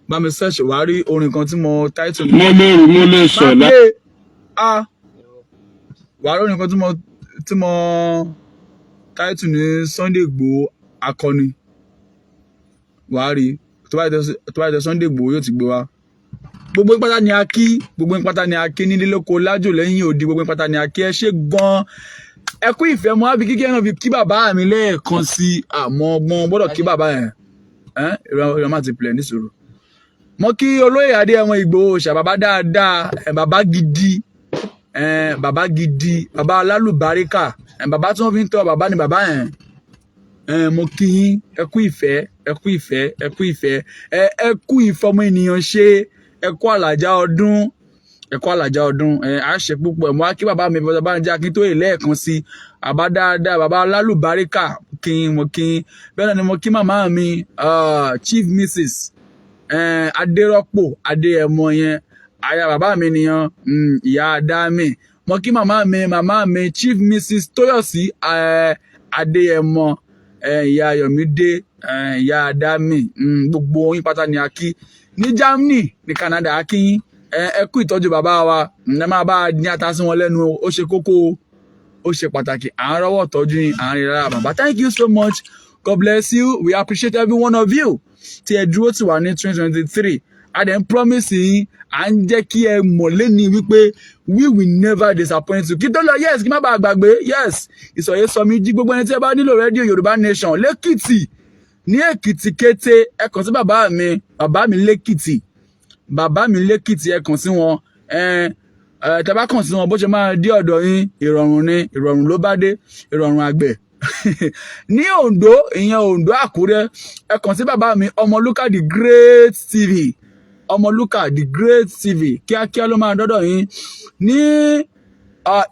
bá mi search wá rí orin kan tí mo title ní. mo lè sọ wà rí orin kan tí mo title ní Sunday Igboho akọni wà rí tó bá jẹ Sunday Igboho yóò ti gbé wa gbogbo ìpátá ni a kí nílé lóko lájò lẹ́yìn òdi gbogbo ìpátá ni a kí ẹ ṣé gan ẹ kú ìfẹ́ mo á fi kíkẹ́ náà fi kí bàbá mi lẹ́ẹ̀kan sí àmọ́ ọgbọ́n gbọ́dọ̀ kí bàbá yẹn ìrọ̀ má ti pilẹ̀ níṣòro mo kí olóyè Adéyẹmọ Ìgbòho ṣá bàbá dáadáa bàbá gidi bàbá alálùbáríkà bàbá tí wọ́n fi ń tọ́ bàbá ni bàbá yẹn mo kí yín ẹ kú ìfẹ́ ẹ kú ìfọmọ ènìyàn ṣe ẹ kú àlàjá ọdún a ṣe púpọ̀ mo wá kí bàbá mi bàbá Bánjí Akíntóyè lẹ́ẹ̀kan sí bàbá dáadáa bàbá alálùbáríkà mo kí bẹ́ẹ̀ náà ni mo kí màmá mi Chief Mrs Adérọ́pò Adéyẹmọ yẹn aya bàbá mi nìyẹn ìyá Adámi mo kí màmá mi Chief Mrs Tóyọ̀sí Adéyẹmọ ìyá Ayọ̀mídé ìyá Adámi gbogbo yín pátá ni a kí ní Germany ní Canada a kí yín ẹ kú ìtọ́jú bàbá wa ẹ máa bá a ní ata sí wọn lẹ́nu ó ṣe kókó ó ṣe pàtàkì à ń rọ́wọ́ tọ́jú yín à ń rí rárá bàbá. Thank you so much, God bless you, we appreciate every one of you tí ẹ dúró tì wá ní 2023 a dẹ̀ ń promise yín à ń jẹ́ kí ẹ mọ̀ lẹ́ni wípé we will never disappoint you. Kí tó lọ yes kí má bàa gbàgbé yes ìsọ̀yé sọmi jí gbogbo ẹni tí ẹ bá nílò rédíò Yorùbá Nation lẹ́kìtì ní Èkìtì kété ẹ kàn sí bàbá mi lẹ́kìtì ẹ kàn sí wọn tẹ́ bá kàn sí wọn bó ṣe máa dé ọ̀dọ̀ yín ìrọ̀rùn ni ìrọ̀rùn ló bá dé ìrọ̀rùn àgbẹ̀ ní Ondo ìyẹn Ondo Àkúrẹ́ ẹ kàn sí bàbá mi Ọmọlúkà the Great TV Ọmọlúkà the Great TV kíákíá ló máa dọ́dọ̀ yín ní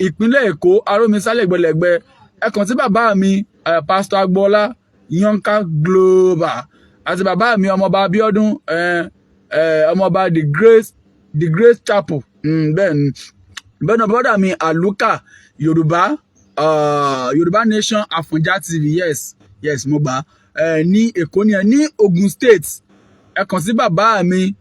ìpínlẹ̀ Èkó arómisálẹ̀gbẹ̀lẹ̀gbẹ̀ ẹ kàn sí bàbá mi Pastor Agboola Yonka Global àti bàbá mi ọmọọba Abíọ́dún ọmọọba the Great Chapel bẹ́ẹ̀ ni bọ́dà mi Àlùkà Yorùbá Nation Àfọ̀njá TV yes mo gbà ní Èkó ní Ogun State ẹ kàn sí bàbá mi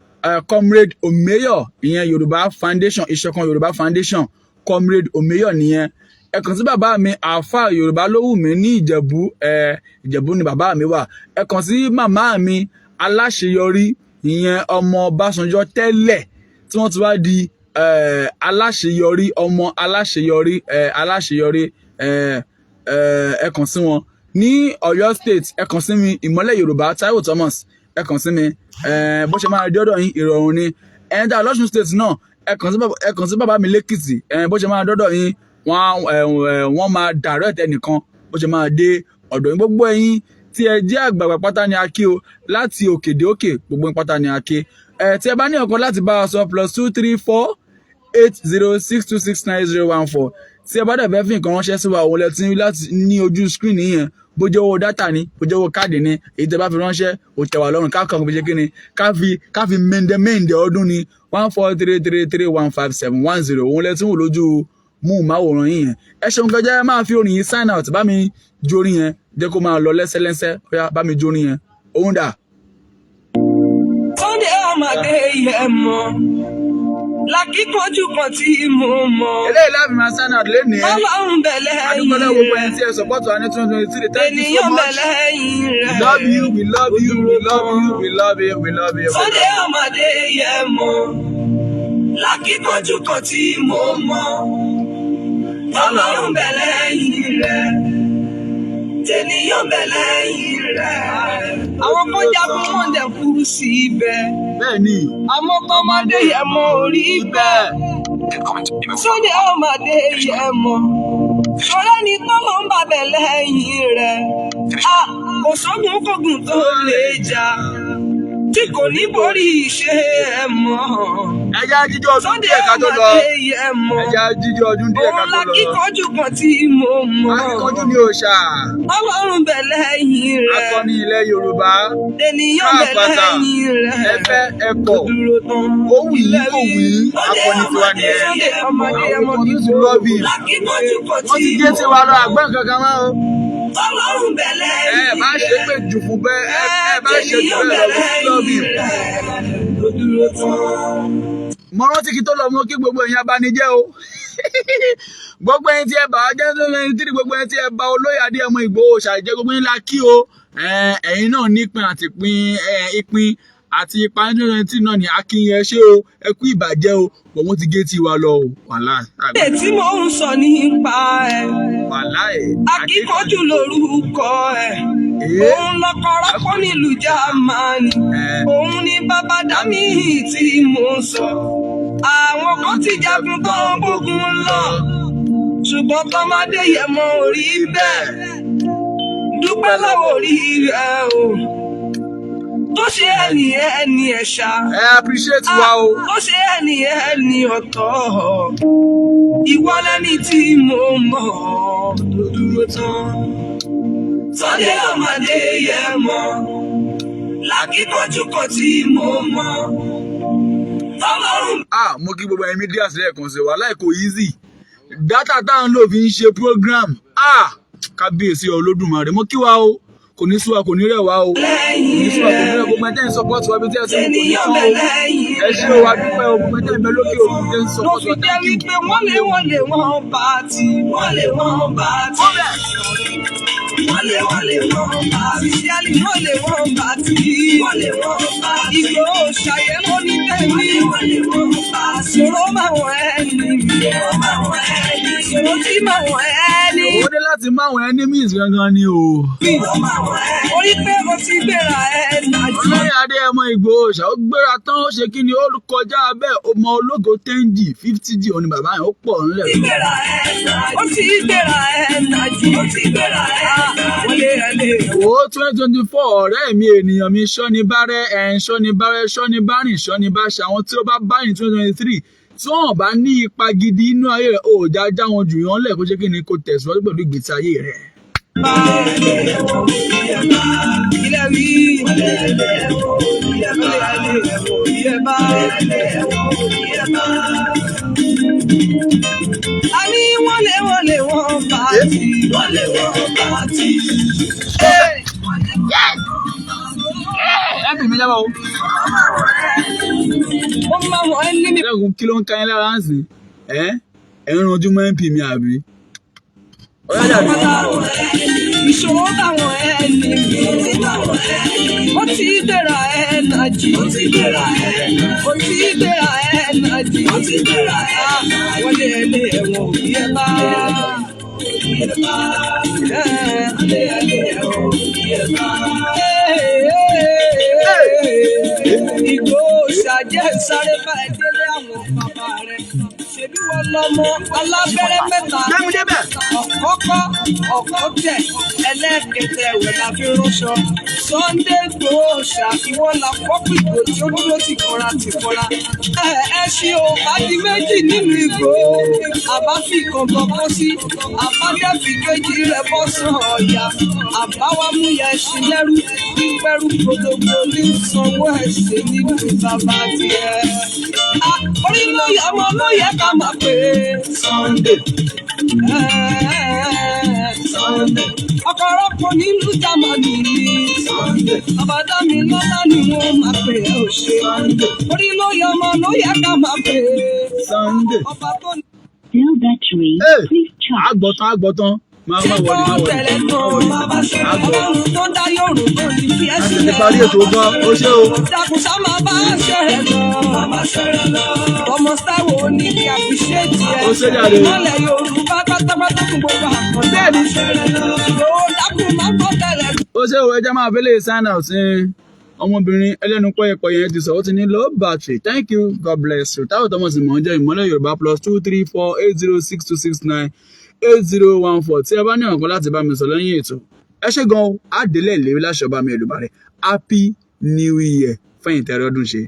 Comrade Omeyo ìyẹn Yorùbá Foundation Ìṣọ̀kan Yorùbá Foundation Comrade Omeyo nìyẹn ẹ kàn sí bàbá mi Àáfà Yorùbá Lówùmí ní Ìjẹ̀bú ni bàbá mi wà ẹ kàn sí màmá mi Aláṣeyọrí ìyẹn ọmọ Básanjọ́ tẹ́lẹ̀ tí wọ́n ti wá di aláṣeyọrí ọmọ aláṣeyọrí ẹ kàn sí wọn ní Ọ̀yọ́ State ẹ kàn sí mi Ìmọ́lẹ̀ Yorùbá Táíwò Thomas ẹ kàn sí mi bó ṣe máa di ọ̀dọ̀ yín ìrọ̀rùn ni ẹ̀ńdà lọ́ṣùn State náà ẹ kàn sí bàbá mi lẹ́kìtì bó ṣe máa dọ́dọ̀ yín wọ́n máa direct ẹnìkan bó ṣe máa dé ọ̀dọ̀ yín gbogbo ẹ̀yin tí ẹ jẹ́ àgbààgbà pátá ni a kí o láti òkè dé òkè gbogbo pátá ni a kí tí ẹ bá ní ọ̀kan láti bá a sọ +234 8062691014 tí ẹ bá dẹ̀ fẹ́ fi nǹkan ránṣẹ́ sí wa òun lẹ ti láti ní ojú screen yẹn bó jẹ́ owó dátà ni bó jẹ́ owó káàdì ni èyí tẹ́ bá fi ránṣẹ́ ò tẹ́ wa lọ́rùn káàkiri fi ṣe kí ni ká fi mẹ́ndẹ́mẹ́ndẹ́ ọdún ni 14333157110 òun lẹ ti wò lójú múùmáwòrán yìí yẹn ẹ ṣeun kẹjẹ máa fi orin yìí sign out bá mi jórin yẹn jẹ́ kó máa lọ lẹ́sẹ̀lẹ́sẹ̀ bóyá bá mi jórin yẹn òun dà. Sunday ọmọdé yẹn mọ lákìkanjú kan tí mo mọ. eléyìí láti máa sign out lénìí. Ọlọ́run bẹ̀lẹ̀ yìí rẹ̀. adúgbòlẹ̀ gbogbo ẹni tí ẹ support wa ní 2023 thank you so ènìyàn much. bẹ̀lẹ̀ yìí rẹ̀. we love you we love you we love you we love you we love you. Sunday ọmọdé yẹn mọ lákìkanjú kan tí mo mọ. Ọlọ́run bẹ̀lẹ̀ yìí rẹ̀. Ènìyàn bẹ̀lẹ̀ yìí rẹ̀. Àwọn kan jagun wọn dẹ̀ kú sí ibẹ̀. bẹ́ẹ̀ni. Àmọ́ kọ́mọdé yẹn mọ orí bẹ́ẹ̀. Sunday ọmọdé yẹn mọ. Ṣọlá ni tọ́lọ́ ń bàbẹ̀ lẹ́yìn rẹ̀. Kò sọ́gun kógun tó lè jà. Tí kò ní borí iṣẹ́ ẹ̀ mọ́. ẹja jíjọ ọdún díẹ̀ ká tó lọ. ẹja jíjọ ọdún díẹ̀ ká tó lọ. Òun lakíkanjú kan tí mo mọ̀. akíkanjú ni òòṣà. Ọlọ́run bẹ̀ lẹ́yìn rẹ̀. akọni ilẹ̀ Yorùbá. Ènìyàn bẹ̀ lẹ́yìn rẹ̀. ẹfẹ́ ẹ̀kọ́. ó wù yí kò wù yí akọni tiwa nìyẹn. àwọn kan tó lọ́ọ̀bì. wọ́n ti gé tiwa lọ àgbọ̀n kankan mọ́ o. Ọlọ́run bẹ̀ lẹ́yìn rẹ̀. ẹ bá ṣe pé jù fún bẹ́ẹ̀ ẹ bá ṣe jù bẹ́ẹ̀ lọ fún lọ́ọ̀bì. mo rántí kí tó lọ mú kí gbogbo èèyàn abanijẹ́ o gbogbo ẹni tí ẹ bá jẹ́ 2023 gbogbo ẹni tí ẹ bá olóyè Adéyẹmọ Ìgbòho ṣàìjẹ́ gbogbo yín la kí o ẹ̀yin náà nípìn àti ìpín àti ipa 2023 náà ní akínyẹ ṣé o ẹ kú ìbàjẹ́ o òun ti gé tiwa lọ o wàhálà. Ilé tí mò ń sọ nípa ẹ̀. wàhálà ẹ̀. Akíkanjú lorúkọ ẹ̀. Òun lọkọ̀ọ́rọ́ kọ́ nílùú Jámánì. Òun ni bàbá Dámì tí mò ń sọ. Àwọn kan ti jagun tó ń bógun lọ. Ṣùgbọ́n tọ́mọdé yẹn mọ orí bẹ́ẹ̀. Dúpẹ́ lọ́wọ́ orí rẹ̀ o. Tó ṣe ẹni ẹ̀ṣà. ẹ appreciate wa o. Tó ṣe ẹni ọ̀tọ̀. Ìwọ lẹ́ni tí mo mọ̀ tó dúró tán. Sunday ọmọdé yẹn mọ̀ lákìkanjú kan tí mo mọ̀. Tọ́lọ́run. mo kí gbogbo ẹ̀yin mídíà sílẹ̀ kan ṣe wàhálà kò easy dátà tá à ń lò fi ń ṣe program kábíyèsí Olódùmarè mo kí wa o kò ní sú wa kò ní rẹ̀ wá o, kò ní sú wa kò ní rẹ̀ gbogbo ẹ̀jẹ̀ ń support wa bí tí ẹ ti mú kò ní tán o, ẹ ṣé o wa dúpẹ́ o gbogbo ẹ̀jẹ̀ ń bẹ lókè òkun tẹ́ ń support wa thank you. wọ́n lè bá ti wọ́n lè bá ti. Wale Ìgbò ṣàyẹ̀ ló ní tẹ̀mí. Soro máa wọ̀ ẹni. Soro tí máa wọ̀ ẹni. Ó dé láti máa wọ̀ enemies gangan ni o. Orí pé o ti gbéra ẹ̀ nàjú. Olóyè Adéyẹmọ Ìgbòho ṣá ó gbéra tán ó ṣe kí ni ó kọjá bẹ́ẹ̀ ọmọ ológo 10G 50G òní bàbá yẹn ó pọ̀ ńlẹ̀. Ó ti gbéra ẹ̀ nàjú. Ó 2024 ọ̀rẹ́ mi ènìyàn mi ṣọ́ni bárẹ́ ṣọ́ni bárìn ṣọ́ni bá ṣe àwọn tí ó bá báyìí 2023 tí wọ́n bá ní ipa gidi inú ayé rẹ̀ ó já wọn jù yán lẹ̀ kó ṣe kí ni kó tẹ̀síwájú pẹ̀lú ìgbésí ayé rẹ̀. Ani wọ́n bá ti. Ẹ̀bì mi jábọ̀ o. Wọ́n máa wọ̀ ẹ́ ní mi. Ẹlẹ́gùn kí ló ń ká yín lára ń sìn? Ẹ̀rùn ojúmọ́ MP mi àbí? Ìṣòro táwọn ẹni mi. Ó ti dèrà ẹ̀ nàjì. Wọ́n lé ẹ̀wọ̀n òbí ẹ̀ bá. Ìgbò ṣàjẹ́ sáré bá ẹ délé àwọn bàbá rẹ̀. Ṣèbí wọn lọ́mọ alábẹ́rẹ́ mẹ́ta. Ọ̀kọ́ tẹ̀ ẹlẹ́kẹ̀tẹ̀ ẹ̀wẹ̀ la fi ránṣọ. Sunday Igboho ṣàfihàn la fọ́pù ìgò tí ó dúró ti kọ́ra. Ẹ ṣe o bá di méjì nínú Igboho. Àbá fi kọ̀ọ̀kan bọ́ sí. Àbájá fi kejì rẹ̀ bọ́ sàn ọ̀yà. Àbáwá mú ya ẹṣin lẹ́rú. Pípẹ́rú gbogbo ní sanwó ẹ̀ṣẹ̀ nínú bàbá tiẹ̀. Orí ló yẹ ọmọ ló yẹ ká máa pè é Sunday. Ọ̀pọ̀lọpọ̀ nínú Jámánì ní Sunday. Àbádá mi lọ́lá ni wọ́n máa pè é òṣè. Orí ló yẹ ọmọ ló yẹ ká máa pè é Sunday. ọba tó ní. Still battery. Please charge. Àgbọ̀tán. Máa wọlé. Ọlọ́run tó dá yòrùn tó ní kí ẹ sílẹ̀. Ti parí ètò gan, ó ṣé o. Dàkúsá máa bá ṣẹ̀rẹ̀ lọ. Ọmọ Sáwò ní kí àfiṣẹ́tì ẹ̀. Ó ṣe jáde. Ìmọ̀lẹ̀ Yorùbá pátápátá fún gbogbo àkọsílẹ̀. Bẹ́ẹ̀ni yóò dákun máa gbọ́ tẹ̀lẹ̀. Ó ṣé o ẹja máa fẹ́lẹ̀ sign out sí ọmọbìnrin ẹlẹ́nu pọ́yẹpọ̀ yẹn ti sọ ó ti ní low battery thank you God bless you. Táwọn Thomas mọ̀ ń jẹ́ Ìmọ́lẹ̀ Yorùbá +23480698014 tí ẹ bá ní ọ̀kan láti bá mi sọ lẹ́yìn ètò ẹ ṣé gan-an á délẹ̀ ìlérí láṣọ bá mi Èdùmàrè happy new year fẹ́yìntì ẹ̀rọ ọdún ṣe.